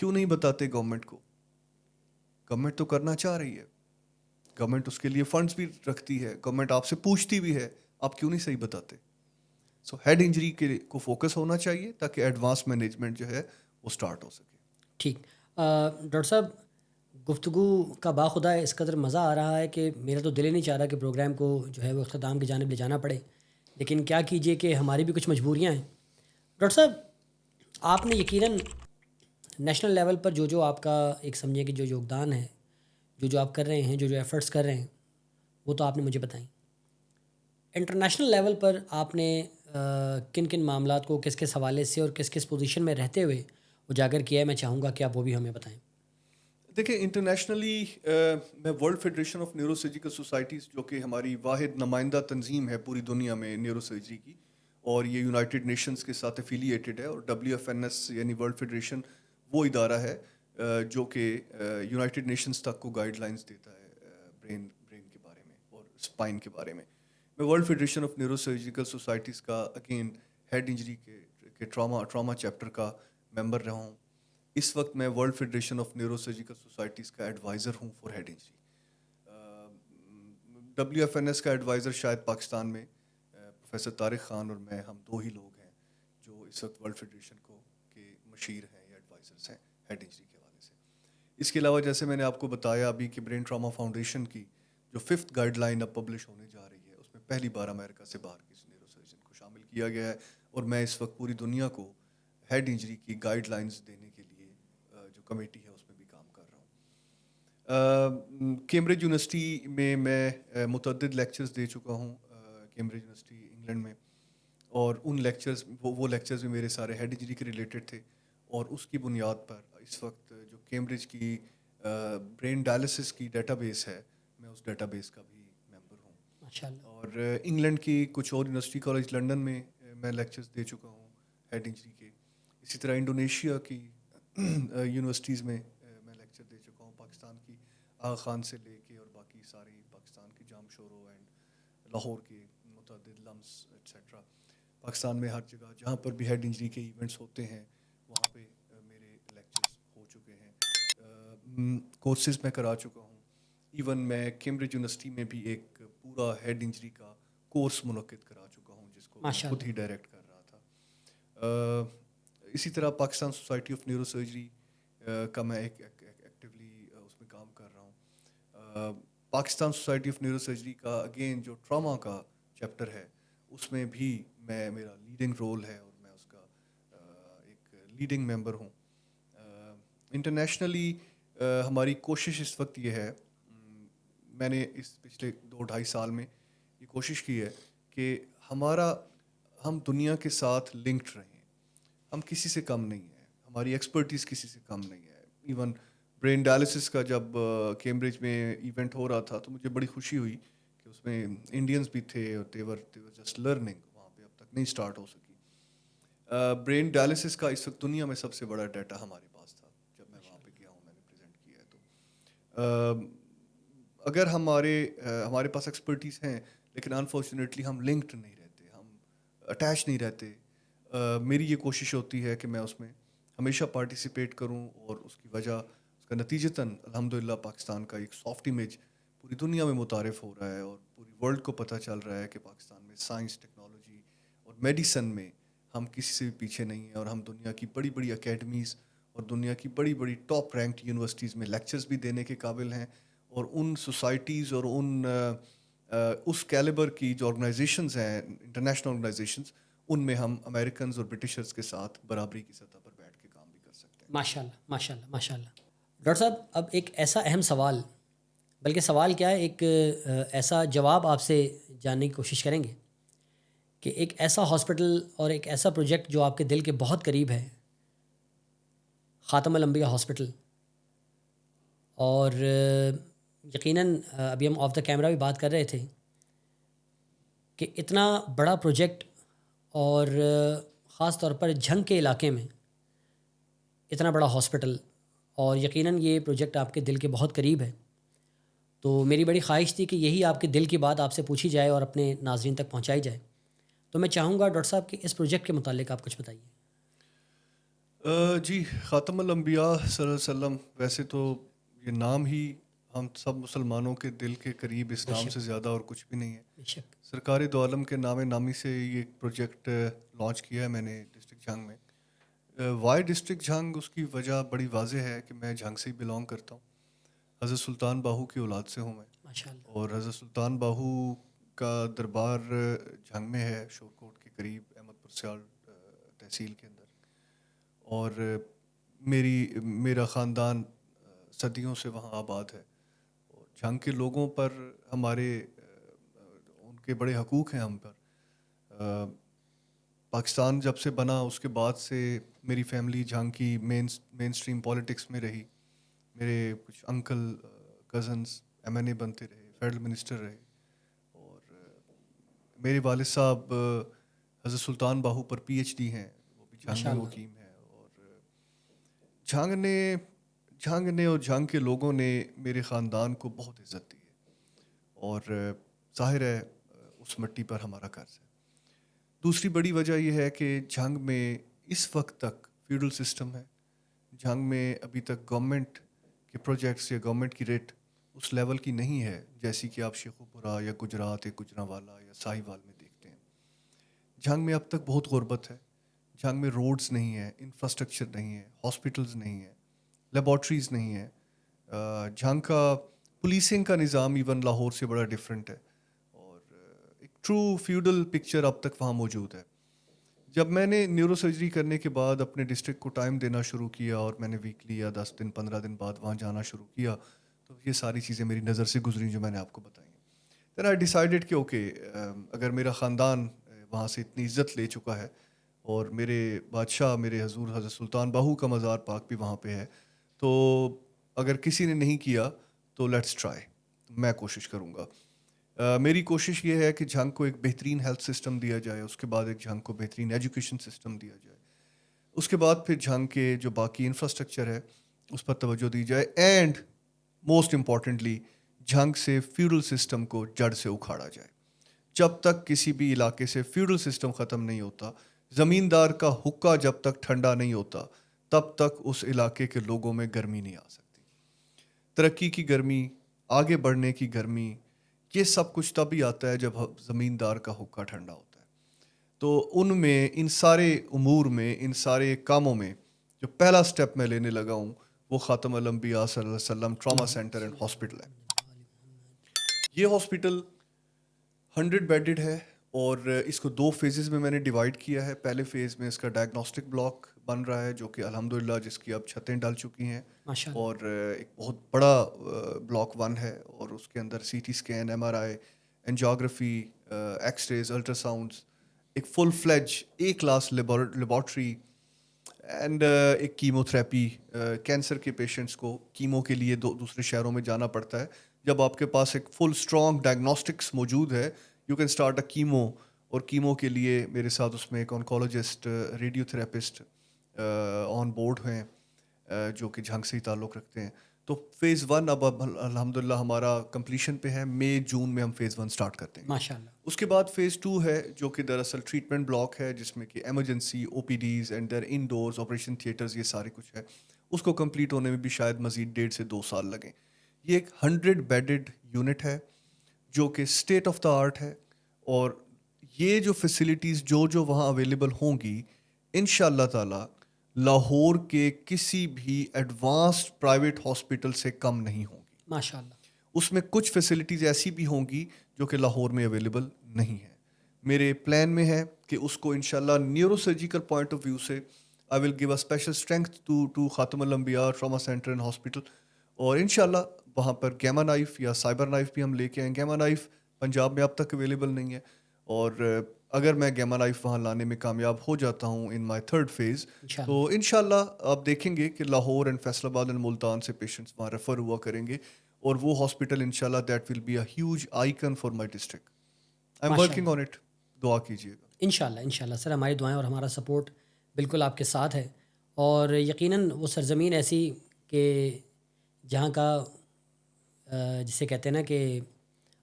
کیوں نہیں بتاتے گورنمنٹ کو؟ گورنمنٹ تو کرنا چاہ رہی ہے, گورنمنٹ اس کے لیے فنڈز بھی رکھتی ہے, گورنمنٹ آپ سے پوچھتی بھی ہے, آپ کیوں نہیں صحیح بتاتے؟ سو ہیڈ انجری کے کو فوکس ہونا چاہیے تاکہ ایڈوانس مینجمنٹ جو ہے وہ سٹارٹ ہو سکے. ٹھیک. ڈاکٹر صاحب, گفتگو کا باخدا ہے, اس قدر مزہ آ رہا ہے کہ میرا تو دل ہی نہیں چاہ رہا کہ پروگرام کو جو ہے وہ اختتام کی جانب لے جانا پڑے, لیکن کیا کیجیے کہ ہماری بھی کچھ مجبوریاں ہیں. ڈاکٹر صاحب, آپ نے یقیناً نیشنل لیول پر جو آپ کا ایک سمجھے کہ جو یوگدان ہے, جو آپ کر رہے ہیں, جو ایفرٹس کر رہے ہیں, وہ تو آپ نے مجھے بتائیں. انٹرنیشنل لیول پر آپ نے کن کن معاملات کو کس کس حوالے سے اور کس کس پوزیشن میں رہتے ہوئے اجاگر کیا ہے, میں چاہوں گا کہ آپ وہ بھی ہمیں بتائیں. دیکھیں, انٹرنیشنلی میں world federation of neuro surgical societies, جو کہ ہماری واحد نمائندہ تنظیم ہے پوری دنیا میں نیورو سرجری کی, اور یہ یونائٹڈ نیشنز کے ساتھ افیلیٹڈ ہے, اور WFNS یعنی ورلڈ فیڈریشن وہ ادارہ ہے جو کہ یونائٹڈ نیشنز تک کو گائیڈ لائنس دیتا ہے برین کے بارے میں اور اسپائن کے بارے میں. میں world federation of neuro surgical societies کا اگین ہیڈ انجری کے ٹراما چیپٹر کا ممبر رہا ہوں. اس وقت میں world federation of neuro surgical societies کا ایڈوائزر ہوں فار ہیڈ انجری. WFNS کا ایڈوائزر شاید پاکستان میں پروفیسر طارق خان اور میں, ہم دو ہی لوگ ہیں جو اس وقت ورلڈ فیڈریشن کو کے مشیر ہیں یا ایڈوائزرس ہیں ہیڈ انجری کے حوالے سے. اس کے علاوہ جیسے میں نے آپ کو بتایا ابھی کہ برین ٹراما فاؤنڈیشن کی جو 5th گائیڈ لائن اب پبلش ہونے جا رہی ہے, اس میں پہلی بار امریکہ سے باہر کی نیورو سرجن کو شامل کیا گیا ہے, اور میں اس وقت پوری دنیا کو ہیڈ انجری کی گائیڈ لائنس دینے کے لیے جو کمیٹی ہے اس میں بھی کام کر رہا ہوں. کیمبرج یونیورسٹی میں متعدد لیکچرز دے چکا ہوں, کیمبرج یونیورسٹی انگلینڈ میں, اور ان لیکچرز وہ لیکچرز بھی میرے سارے ہیڈ انجری کے ریلیٹڈ تھے, اور اس کی بنیاد پر اس وقت جو کیمبرج کی برین ڈائلسس کی ڈیٹا بیس ہے, میں اس ڈیٹا بیس کا بھی ممبر ہوں. ماشاءاللہ. اور انگلینڈ کی کچھ اور یونیورسٹی کالج لنڈن میں میں لیکچرز دے چکا ہوں ہیڈ انجری کے. اسی طرح انڈونیشیا کی یونیورسٹیز میں میں لیکچر دے چکا ہوں, پاکستان کی آغا خان سے لے کے اور باقی ساری پاکستان کی جام شورو اینڈ لاہور کے متعدد لمس ایٹسیٹرا. پاکستان میں ہر جگہ جہاں پر بھی ہیڈ انجری کے ایونٹس ہوتے ہیں وہاں پہ میرے لیکچرز ہو چکے ہیں, کورسز میں کرا چکا ہوں. ایون میں کیمبرج یونیورسٹی میں بھی ایک پورا ہیڈ انجری کا کورس منعقد کرا چکا ہوں جس کو میں خود ہی ڈائریکٹ کر رہا تھا. اسی طرح Pakistan society of neuro surgery کا میں ایک ایکٹیولی اس میں کام کر رہا ہوں. Pakistan society of neuro surgery کا اگین جو ٹراما کا چیپٹر ہے اس میں بھی میرا لیڈنگ رول ہے, اور میں اس کا ایک لیڈنگ ممبر ہوں. انٹرنیشنلی ہماری کوشش اس وقت یہ ہے, میں نے اس پچھلے 2-2.5 سال میں یہ کوشش کی ہے کہ ہم دنیا کے ساتھ لنکڈ رہیں. ہم کسی سے کم نہیں ہیں, ہماری ایکسپرٹیز کسی سے کم نہیں ہے. ایون برین ڈائلسس کا جب کیمبرج میں ایونٹ ہو رہا تھا تو مجھے بڑی خوشی ہوئی کہ اس میں انڈینس بھی تھے, اور they were جسٹ لرننگ, وہاں پہ اب تک نہیں اسٹارٹ ہو سکی. برین ڈائلسس کا اس وقت دنیا میں سب سے بڑا ڈیٹا ہمارے پاس تھا جب میں وہاں پہ گیا ہوں, میں نے پریزنٹ کیا ہے. تو اگر ہمارے پاس ایکسپرٹیز ہیں لیکن انفارچونیٹلی ہم لنکڈ نہیں رہتے, ہم اٹیچ نہیں رہتے, میری یہ کوشش ہوتی ہے کہ میں اس میں ہمیشہ پارٹیسپیٹ کروں, اور اس کی وجہ اس کا نتیجتاً الحمدللہ پاکستان کا ایک سافٹ امیج پوری دنیا میں متعارف ہو رہا ہے, اور پوری ورلڈ کو پتہ چل رہا ہے کہ پاکستان میں سائنس, ٹیکنالوجی اور میڈیسن میں ہم کسی سے بھی پیچھے نہیں ہیں, اور ہم دنیا کی بڑی بڑی اکیڈمیز اور دنیا کی بڑی بڑی ٹاپ رینکڈ یونیورسٹیز میں لیکچرز بھی دینے کے قابل ہیں. اور ان سوسائٹیز اور اس کیلیبر کی جو آرگنائزیشنز ہیں, انٹرنیشنل آرگنائزیشنز, ان میں ہم امریکنز اور برٹشرز کے ساتھ برابری کی سطح پر بیٹھ کے کام بھی کر سکتے ہیں. ماشاءاللہ ماشاءاللہ ماشاءاللہ. ڈاکٹر صاحب, اب ایک ایسا اہم سوال, بلکہ سوال کیا ہے, ایک ایسا جواب آپ سے جاننے کی کوشش کریں گے کہ ایک ایسا ہاسپٹل اور ایک ایسا پروجیکٹ جو آپ کے دل کے بہت قریب ہے, خاتم الانبیاء ہاسپٹل, اور یقیناً ابھی ہم آف دا کیمرہ بھی بات کر رہے تھے کہ اتنا بڑا پروجیکٹ, اور خاص طور پر جھنگ کے علاقے میں اتنا بڑا ہاسپٹل, اور یقیناً یہ پروجیکٹ آپ کے دل کے بہت قریب ہے. تو میری بڑی خواہش تھی کہ یہی آپ کے دل کی بات آپ سے پوچھی جائے اور اپنے ناظرین تک پہنچائی جائے. تو میں چاہوں گا ڈاکٹر صاحب کہ اس پروجیکٹ کے متعلق آپ کچھ بتائیے. جی، خاتم الانبیاء صلی اللہ علیہ وسلم، ویسے تو یہ نام ہی ہم سب مسلمانوں کے دل کے قریب، اس بے نام سے شک زیادہ اور کچھ بھی نہیں ہے. بے شک. سرکار دو عالم کے نام نامی سے یہ پروجیکٹ لانچ کیا ہے میں نے ڈسٹرکٹ جھنگ میں. Y district Jhang? اس کی وجہ بڑی واضح ہے کہ میں جھنگ سے ہی بلانگ کرتا ہوں. حضرت سلطان باہو کی اولاد سے ہوں میں، ماشاء اللہ. اور حضرت سلطان باہو کا دربار جھنگ میں ہے، شورکوٹ کے قریب، احمد پر سیال تحصیل کے اندر. اور میرا خاندان صدیوں سے وہاں آباد ہے. اور جھنگ کے لوگوں پر ہمارے ان کے بڑے حقوق ہیں ہم پر. پاکستان جب سے بنا اس کے بعد سے میری فیملی جھنگ کی مین اسٹریم پالیٹکس میں رہی. میرے کچھ انکل کزنس MNA بنتے رہے، فیڈرل منسٹر رہے. اور میرے والد صاحب حضرت سلطان باہو پر PhD ہیں، وہ بھی جھنگ ماشاء میں اللہ. مقیم ہیں. اور جھنگ نے اور جھنگ کے لوگوں نے میرے خاندان کو بہت عزت دی ہے. اور ظاہر ہے اس مٹی پر ہمارا قرض ہے. دوسری بڑی وجہ یہ ہے کہ جھنگ میں اس وقت تک فیوڈل سسٹم ہے. جھنگ میں ابھی تک گورنمنٹ کے پروجیکٹس یا گورنمنٹ کی ریٹ اس لیول کی نہیں ہے جیسی کہ آپ شیخوپورہ یا گجرات یا گجرانوالہ یا ساہیوال میں دیکھتے ہیں. جھنگ میں اب تک بہت غربت ہے. جھنگ میں روڈز نہیں ہیں، انفراسٹرکچر نہیں ہے، ہاسپٹلز نہیں ہیں، لیبارٹریز نہیں ہیں. جھنگ کا پولیسنگ کا نظام ایون لاہور سے بڑا ڈفرینٹ ہے. اور ایک ٹرو فیوڈل پکچر اب تک وہاں موجود ہے. جب میں نے نیورو سرجری کرنے کے بعد اپنے ڈسٹرکٹ کو ٹائم دینا شروع کیا اور میں نے ویکلی یا 10 دن 15 دن بعد وہاں جانا شروع کیا، تو یہ ساری چیزیں میری نظر سے گزری جو میں نے آپ کو بتائی. دین آئی ڈیسائیڈڈ کہ اوکے، اگر میرا خاندان وہاں سے اتنی عزت لے چکا ہے اور میرے بادشاہ میرے حضور حضرت سلطان باہو کا مزار پاک بھی وہاں پہ ہے، تو اگر کسی نے نہیں کیا تو لیٹس ٹرائی، میں کوشش کروں گا. میری کوشش یہ ہے کہ جھنگ کو ایک بہترین ہیلتھ سسٹم دیا جائے، اس کے بعد ایک جھنگ کو بہترین ایجوکیشن سسٹم دیا جائے، اس کے بعد پھر جھنگ کے جو باقی انفراسٹرکچر ہے اس پر توجہ دی جائے، اینڈ موسٹ امپورٹنٹلی جھنگ سے فیوڈل سسٹم کو جڑ سے اکھاڑا جائے. جب تک کسی بھی علاقے سے فیوڈل سسٹم ختم نہیں ہوتا، زمیندار کا حقہ جب تک ٹھنڈا نہیں ہوتا، تب تک اس علاقے کے لوگوں میں گرمی نہیں آ سکتی. ترقی کی گرمی، آگے بڑھنے کی گرمی، یہ سب کچھ تب ہی آتا ہے جب زمیندار کا حقہ ٹھنڈا ہوتا ہے. تو ان میں، ان سارے امور میں، ان سارے کاموں میں جو پہلا سٹیپ میں لینے لگا ہوں وہ خاتم الانبیاء صلی اللہ علیہ وسلم ٹراما سینٹر اینڈ ہاسپٹل ہے. یہ ہاسپٹل 100 بیڈڈ ہے اور اس کو 2 فیزز میں نے ڈیوائڈ کیا ہے. پہلے فیز میں اس کا ڈائگنوسٹک بلاک بن رہا ہے جو کہ الحمدللہ جس کی اب چھتیں ڈل چکی ہیں، ماشاء اللہ. اور ایک بہت بڑا بلاک 1 ہے اور اس کے اندر CT scan, MRI، angiography, x raise, ultra sounds, ایک فل فلیج A کلاس لیبارٹری، اینڈ ایک کیمو تھراپی. کینسر کے پیشنٹس کو کیمو کے لیے دوسرے شہروں میں جانا پڑتا ہے. جب آپ کے پاس ایک فل اسٹرانگ ڈائگنوسٹکس موجود ہے، you can start a chemo. اور کیمو کے لیے میرے ساتھ اس میں ایک oncologist, radio therapist on board ہیں جو کہ جھنگ سے ہی تعلق رکھتے ہیں. تو فیز 1 اب الحمدللہ ہمارا کمپلیشن پہ ہے. مئی جون میں ہم فیز 1 اسٹارٹ کرتے ہیں. ماشاء اللہ. اس کے بعد فیز 2 ہے جو کہ دراصل ٹریٹمنٹ بلاک ہے، جس میں کہ emergency, OPDs and their indoors operation theatres, یہ سارے کچھ ہے. اس کو کمپلیٹ ہونے میں بھی شاید مزید 1.5 سے 2 سال لگیں. یہ ایک 100 بیڈڈ یونٹ ہے جو کہ اسٹیٹ آف دا آرٹ ہے. اور یہ جو فیسلٹیز جو وہاں اویلیبل ہوں گی، انشاءاللہ تعالی لاہور کے کسی بھی ایڈوانسڈ پرائیویٹ ہاسپٹل سے کم نہیں ہوں گی. ماشاء اللہ. اس میں کچھ فیسلٹیز ایسی بھی ہوں گی جو کہ لاہور میں اویلیبل نہیں ہیں. میرے پلان میں ہے کہ اس کو انشاءاللہ neuro surgical point of view سے I will give a special strength to خاتم الانبیاء ٹراما سینٹر اینڈ ہاسپٹل. اور انشاءاللہ وہاں پر گیما نائف یا سائبر نائف بھی ہم لے کے آئیں. گیما نائف پنجاب میں اب تک اویلیبل نہیں ہے، اور اگر میں گیما نائف وہاں لانے میں کامیاب ہو جاتا ہوں ان مائی 3rd فیز، تو انشاءاللہ آپ دیکھیں گے کہ لاہور اینڈ فیصل آباد اینڈ ملتان سے پیشنٹس وہاں ریفر ہوا کریں گے. اور وہ ہاسپٹل انشاءاللہ that will be a huge icon for my district. I am working on it. دعا کیجیے گا. انشاءاللہ انشاءاللہ سر، ہماری دعائیں اور ہمارا سپورٹ بالکل آپ کے ساتھ ہے. اور یقیناً وہ سرزمین ایسی کہ جہاں کا جسے کہتے ہیں نا کہ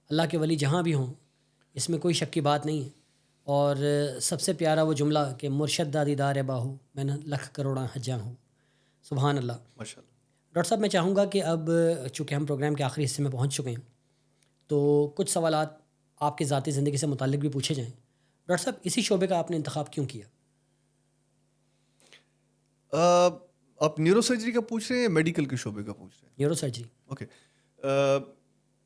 اللہ کے ولی جہاں بھی ہوں، اس میں کوئی شک کی بات نہیں ہے. اور سب سے پیارا وہ جملہ کہ مرشد دا دیدار باہو میں نہ لکھ کروڑاں حجاں ہوں. سبحان اللہ. ماشاء اللہ. ڈاکٹر صاحب میں چاہوں گا کہ اب چونکہ ہم پروگرام کے آخری حصے میں پہنچ چکے ہیں تو کچھ سوالات آپ کی ذاتی زندگی سے متعلق بھی پوچھے جائیں. ڈاکٹر صاحب اسی شعبے کا آپ نے انتخاب کیوں کیا؟ آپ نیورو سرجری کا پوچھ رہے ہیں یا میڈیکل کے شعبے کا پوچھ رہے ہیں؟ Neuro surgery. اوکے.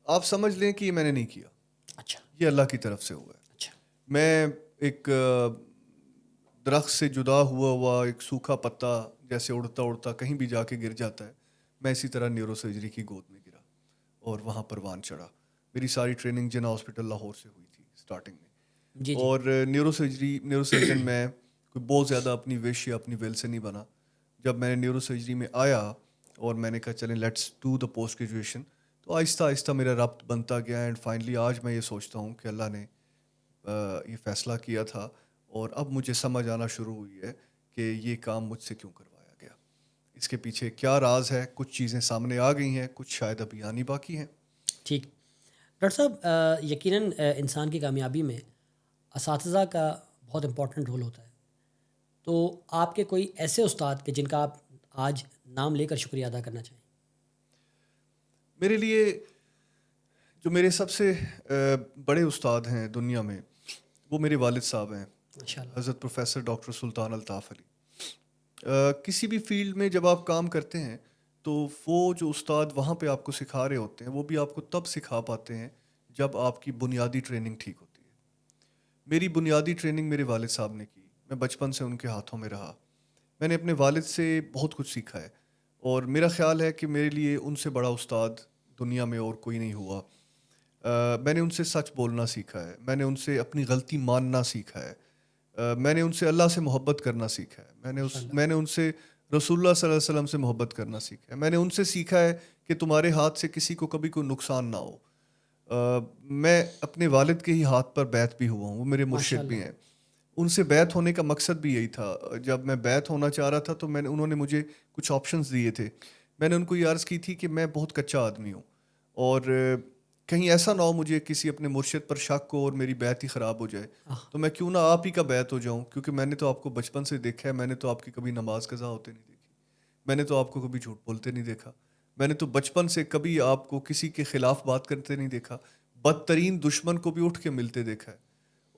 آپ سمجھ لیں کہ یہ میں نے نہیں کیا. اچھا. یہ اللہ کی طرف سے ہوا ہے. اچھا. میں ایک درخت سے جدا ہوا ایک سوکھا پتا جیسے اڑتا اڑتا کہیں بھی جا کے گر جاتا ہے, میں اسی طرح نیورو سرجری کی گود میں گرا اور وہاں پروان چڑھا. میری ساری ٹریننگ جنا ہاسپٹل لاہور سے ہوئی تھی اسٹارٹنگ میں. جی. اور نیورو سرجن میں کوئی بہت زیادہ اپنی وش یا اپنی ویل سے نہیں بنا. جب میں نے نیورو سرجری میں آیا اور میں نے کہا چلیں let's do the post graduation, تو آہستہ آہستہ میرا ربط بنتا گیا. اینڈ فائنلی آج میں یہ سوچتا ہوں کہ اللہ نے یہ فیصلہ کیا تھا اور اب مجھے سمجھ آنا شروع ہوئی ہے کہ یہ کام مجھ سے کیوں کروایا گیا, اس کے پیچھے کیا راز ہے. کچھ چیزیں سامنے آ گئی ہیں, کچھ شاید ابھی آنی باقی ہیں. ٹھیک. ڈاکٹر صاحب یقیناً انسان کی کامیابی میں اساتذہ کا بہت امپورٹنٹ رول ہوتا ہے. تو آپ کے کوئی ایسے استاد کہ جن کا آپ آج نام لے کر شکریہ ادا کرنا چاہیں؟ میرے لیے جو میرے سب سے بڑے استاد ہیں دنیا میں وہ میرے والد صاحب ہیں, حضرت پروفیسر ڈاکٹر سلطان الطاف علی. کسی بھی فیلڈ میں جب آپ کام کرتے ہیں تو وہ جو استاد وہاں پہ آپ کو سکھا رہے ہوتے ہیں وہ بھی آپ کو تب سکھا پاتے ہیں جب آپ کی بنیادی ٹریننگ ٹھیک ہوتی ہے. میری بنیادی ٹریننگ میرے والد صاحب نے کی. میں بچپن سے ان کے ہاتھوں میں رہا. میں نے اپنے والد سے بہت کچھ سیکھا ہے اور میرا خیال ہے کہ میرے لیے ان سے بڑا استاد دنیا میں اور کوئی نہیں ہوا. میں نے ان سے سچ بولنا سیکھا ہے, میں نے ان سے اپنی غلطی ماننا سیکھا ہے, میں نے ان سے اللہ سے محبت کرنا سیکھا ہے, میں نے ان سے رسول اللہ صلی اللہ علیہ وسلم سے محبت کرنا سیکھا ہے. میں نے ان سے سیکھا ہے کہ تمہارے ہاتھ سے کسی کو کبھی کوئی نقصان نہ ہو. میں اپنے والد کے ہی ہاتھ پر بیعت بھی ہوا ہوں, وہ میرے مرشد بھی ہیں. ان سے بیعت ہونے کا مقصد بھی یہی تھا. جب میں بیعت ہونا چاہ رہا تھا تو انہوں نے مجھے کچھ آپشنز دیے تھے. میں نے ان کو یہ عرض کی تھی کہ میں بہت کچا آدمی ہوں اور کہیں ایسا نہ ہو مجھے کسی اپنے مرشد پر شک ہو اور میری بیعت ہی خراب ہو جائے, تو میں کیوں نہ آپ ہی کا بیعت ہو جاؤں, کیونکہ میں نے تو آپ کو بچپن سے دیکھا ہے, میں نے تو آپ کی کبھی نماز قضا ہوتے نہیں دیکھی, میں نے تو آپ کو کبھی جھوٹ بولتے نہیں دیکھا, میں نے تو بچپن سے کبھی آپ کو کسی کے خلاف بات کرتے نہیں دیکھا. بدترین دشمن کو بھی اٹھ کے ملتے دیکھا ہے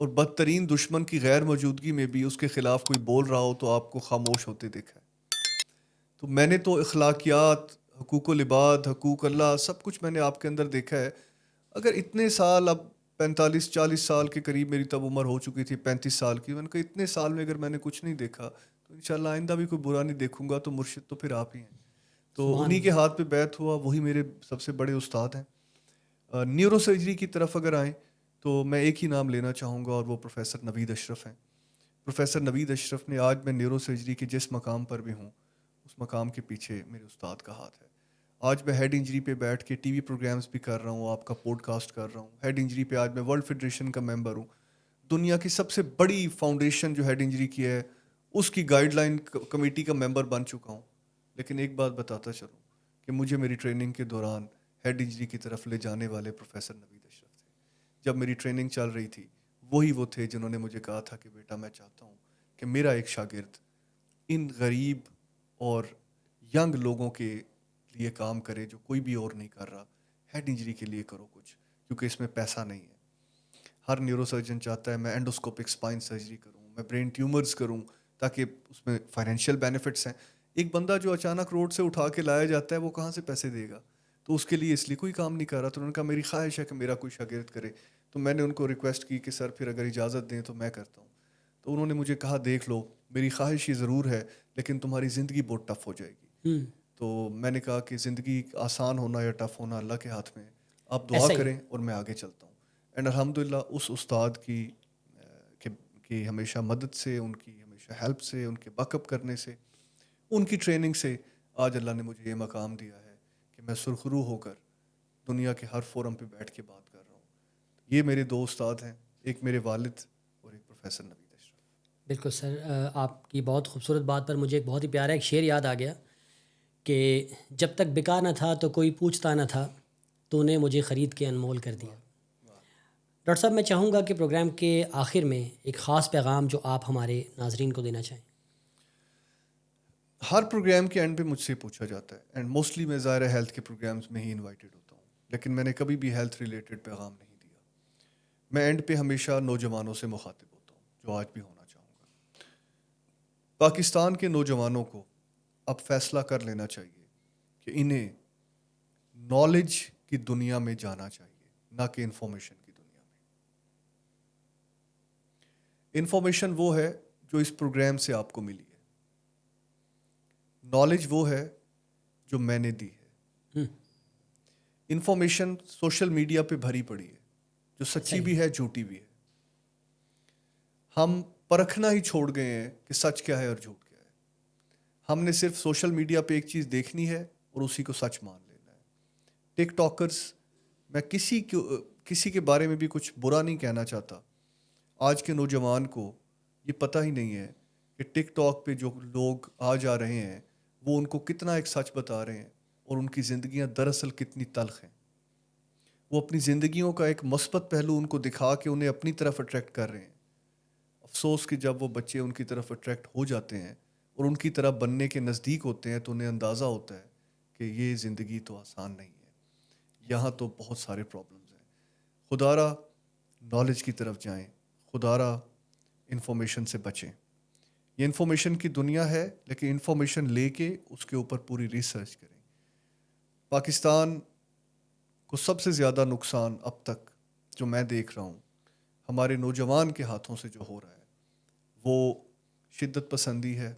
اور بدترین دشمن کی غیر موجودگی میں بھی اس کے خلاف کوئی بول رہا ہو تو آپ کو خاموش ہوتے دیکھا ہے. تو میں نے تو اخلاقیات, حقوق العباد, حقوق اللہ, سب کچھ میں نے آپ کے اندر دیکھا ہے. اگر اتنے سال, اب 45-40 سال کے قریب میری تب عمر ہو چکی تھی, 35 سال کی, میں نے کہا اتنے سال میں اگر میں نے کچھ نہیں دیکھا تو انشاءاللہ آئندہ بھی کوئی برا نہیں دیکھوں گا. تو مرشد تو پھر آپ ہی ہیں. تو انہی کے ہاتھ پہ بیعت ہوا, وہی میرے سب سے بڑے استاد ہیں. نیورو سرجری کی طرف اگر آئیں تو میں ایک ہی نام لینا چاہوں گا اور وہ پروفیسر نوید اشرف ہیں. پروفیسر نوید اشرف نے, آج میں نیورو سرجری کے جس مقام پر بھی ہوں اس مقام کے پیچھے میرے استاد کا ہاتھ ہے. آج میں ہیڈ انجری پہ بیٹھ کے ٹی وی پروگرامز بھی کر رہا ہوں, آپ کا پوڈ کاسٹ کر رہا ہوں. ہیڈ انجری پہ آج میں ورلڈ فیڈریشن کا ممبر ہوں. دنیا کی سب سے بڑی فاؤنڈیشن جو ہیڈ انجری کی ہے اس کی گائیڈ لائن کمیٹی کا ممبر بن چکا ہوں. لیکن ایک بات بتاتا چلوں کہ مجھے میری ٹریننگ کے دوران ہیڈ انجری کی طرف لے جانے والے پروفیسر نوید اشرف تھے. جب میری ٹریننگ چل رہی تھی وہی وہ تھے جنہوں نے مجھے کہا تھا کہ بیٹا میں چاہتا ہوں کہ میرا ایک شاگرد ان غریب اور ینگ لوگوں کے لیے کام کرے جو کوئی بھی اور نہیں کر رہا. ہیڈ انجری کے لیے کرو کچھ, کیونکہ اس میں پیسہ نہیں ہے. ہر نیورو سرجن چاہتا ہے میں اینڈوسکوپک اسپائن سرجری کروں, میں برین ٹیومرز کروں تاکہ اس میں فائنینشیل بینیفٹس ہیں. ایک بندہ جو اچانک روڈ سے اٹھا کے لایا جاتا ہے وہ کہاں سے پیسے دے گا؟ تو اس کے لیے اس لیے کوئی کام نہیں کر رہا. تو انہوں نے کہا میری خواہش ہے کہ میرا کوئی شاگرد کرے. تو میں نے ان کو ریکویسٹ کی کہ سر پھر اگر اجازت دیں تو میں کرتا ہوں. تو انہوں نے مجھے کہا دیکھ لو, میری خواہش یہ ضرور ہے لیکن تمہاری زندگی بہت ٹف ہو جائے گی. تو میں نے کہا کہ زندگی آسان ہونا یا ٹف ہونا اللہ کے ہاتھ میں ہے, آپ دعا کریں اور میں آگے چلتا ہوں. اینڈ الحمدللہ اس استاد کی ہمیشہ مدد سے, ان کی ہمیشہ ہیلپ سے, ان کے بیک اپ کرنے سے, ان کی ٹریننگ سے آج اللہ نے مجھے یہ مقام دیا ہے کہ میں سرخرو ہو کر دنیا کے ہر فورم پہ بیٹھ کے بات کر رہا ہوں. یہ میرے دو استاد ہیں, ایک میرے والد اور ایک پروفیسر نوید اشرف. بالکل سر, آپ کی بہت خوبصورت بات پر مجھے ایک بہت ہی پیارا ایک شعر یاد آ گیا کہ جب تک بکا نہ تھا تو کوئی پوچھتا نہ تھا, تو نے مجھے خرید کے انمول کر دیا. ڈاکٹر صاحب میں چاہوں گا کہ پروگرام کے آخر میں ایک خاص پیغام جو آپ ہمارے ناظرین کو دینا چاہیں. ہر پروگرام کے اینڈ پہ مجھ سے پوچھا جاتا ہے، اینڈ موسٹلی میں ظاہر ہیلتھ کے پروگرامز میں ہی انوائٹیڈ ہوتا ہوں، لیکن میں نے کبھی بھی ہیلتھ ریلیٹڈ پیغام نہیں دیا. میں اینڈ پہ ہمیشہ نوجوانوں سے مخاطب ہوتا ہوں، جو آج بھی ہونا چاہوں گا. پاکستان کے نوجوانوں کو اب فیصلہ کر لینا چاہیے کہ انہیں نالج کی دنیا میں جانا چاہیے، نہ کہ انفارمیشن کی دنیا میں. انفارمیشن وہ ہے جو اس پروگرام سے آپ کو ملی ہے، نالج وہ ہے جو میں نے دی ہے. انفارمیشن سوشل میڈیا پہ بھری پڑی ہے، جو سچی بھی ہے جھوٹی بھی ہے. ہم پرکھنا ہی چھوڑ گئے ہیں کہ سچ کیا ہے اور جھوٹ کیا ہے. ہم نے صرف سوشل میڈیا پہ ایک چیز دیکھنی ہے اور اسی کو سچ مان لینا ہے. ٹک ٹاکرز، میں کسی کے بارے میں بھی کچھ برا نہیں کہنا چاہتا. آج کے نوجوان کو یہ پتہ ہی نہیں ہے کہ ٹک ٹاک پہ جو لوگ آ جا رہے ہیں وہ ان کو کتنا ایک سچ بتا رہے ہیں اور ان کی زندگیاں دراصل کتنی تلخ ہیں. وہ اپنی زندگیوں کا ایک مثبت پہلو ان کو دکھا کے انہیں اپنی طرف اٹریکٹ کر رہے ہیں. افسوس کہ جب وہ بچے ان کی طرف اٹریکٹ ہو جاتے ہیں اور ان کی طرح بننے کے نزدیک ہوتے ہیں تو انہیں اندازہ ہوتا ہے کہ یہ زندگی تو آسان نہیں ہے، یہاں تو بہت سارے پرابلمز ہیں. خدارا نالج کی طرف جائیں، خدارا انفارمیشن سے بچیں. یہ انفارمیشن کی دنیا ہے، لیکن انفارمیشن لے کے اس کے اوپر پوری ریسرچ کریں. پاکستان کو سب سے زیادہ نقصان اب تک جو میں دیکھ رہا ہوں ہمارے نوجوان کے ہاتھوں سے جو ہو رہا ہے وہ شدت پسندی ہے،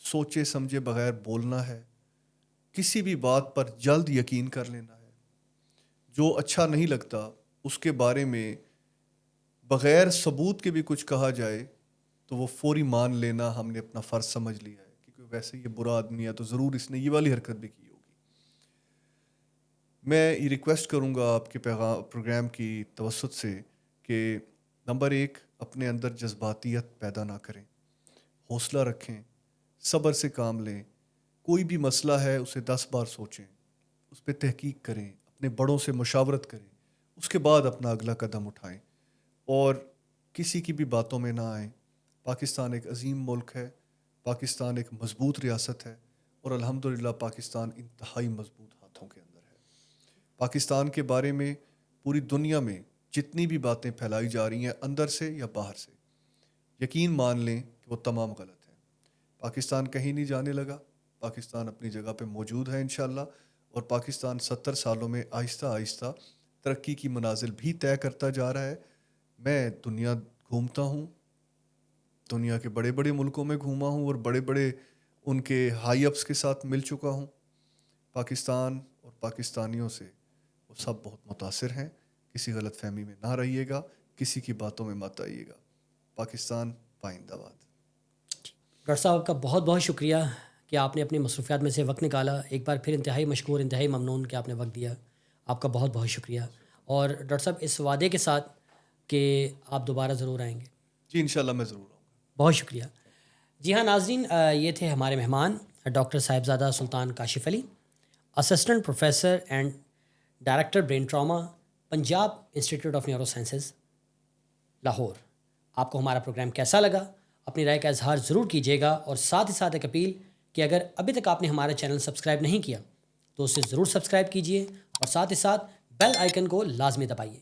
سوچے سمجھے بغیر بولنا ہے، کسی بھی بات پر جلد یقین کر لینا ہے. جو اچھا نہیں لگتا اس کے بارے میں بغیر ثبوت کے بھی کچھ کہا جائے تو وہ فوری مان لینا ہم نے اپنا فرض سمجھ لیا ہے، کیونکہ ویسے یہ برا آدمی ہے تو ضرور اس نے یہ والی حرکت بھی کی ہوگی. میں یہ ریکویسٹ کروں گا آپ کے پروگرام کی توسط سے کہ نمبر 1، اپنے اندر جذباتیت پیدا نہ کریں، حوصلہ رکھیں، صبر سے کام لیں. کوئی بھی مسئلہ ہے اسے 10 بار سوچیں، اس پہ تحقیق کریں، اپنے بڑوں سے مشاورت کریں، اس کے بعد اپنا اگلا قدم اٹھائیں اور کسی کی بھی باتوں میں نہ آئیں. پاکستان ایک عظیم ملک ہے، پاکستان ایک مضبوط ریاست ہے اور الحمدللہ پاکستان انتہائی مضبوط ہاتھوں کے اندر ہے. پاکستان کے بارے میں پوری دنیا میں جتنی بھی باتیں پھیلائی جا رہی ہیں اندر سے یا باہر سے، یقین مان لیں کہ وہ تمام غلط ہیں. پاکستان کہیں نہیں جانے لگا، پاکستان اپنی جگہ پہ موجود ہے انشاءاللہ، اور پاکستان 70 سالوں میں آہستہ آہستہ ترقی کی منازل بھی طے کرتا جا رہا ہے. میں دنیا گھومتا ہوں، دنیا کے بڑے بڑے ملکوں میں گھوما ہوں اور بڑے بڑے ان کے ہائی اپس کے ساتھ مل چکا ہوں. پاکستان اور پاکستانیوں سے وہ سب بہت متاثر ہیں. کسی غلط فہمی میں نہ رہیے گا، کسی کی باتوں میں مت آئیے گا. پاکستان پائندہ باد. ڈاکٹر صاحب کا بہت بہت شکریہ کہ آپ نے اپنی مصروفیات میں سے وقت نکالا. ایک بار پھر انتہائی مشکور، انتہائی ممنون کہ آپ نے وقت دیا. آپ کا بہت بہت شکریہ. اور ڈاکٹر صاحب اس وعدے کے ساتھ کہ آپ دوبارہ ضرور آئیں گے. جی انشاءاللہ میں ضرور آؤں گا. بہت شکریہ. جی ہاں ناظرین، یہ تھے ہمارے مہمان doctor Sahibzada Sultan Kashif Ali, assistant professor and director brain trauma, Punjab institute of neuro sciences, Lahore. آپ کو ہمارا پروگرام کیسا لگا؟ اپنی رائے کا اظہار ضرور کیجیے گا، اور ساتھ ہی ساتھ ایک اپیل کہ اگر ابھی تک آپ نے ہمارا چینل سبسکرائب نہیں کیا تو اسے ضرور سبسکرائب کیجیے، اور ساتھ ہی ساتھ بیل آئیکن کو لازمی دبائیے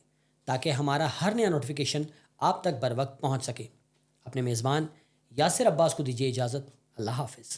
تاکہ ہمارا ہر نیا نوٹیفیکیشن آپ تک بر وقت پہنچ سکے. اپنے میزبان یاسر عباس کو دیجیے اجازت. اللہ حافظ.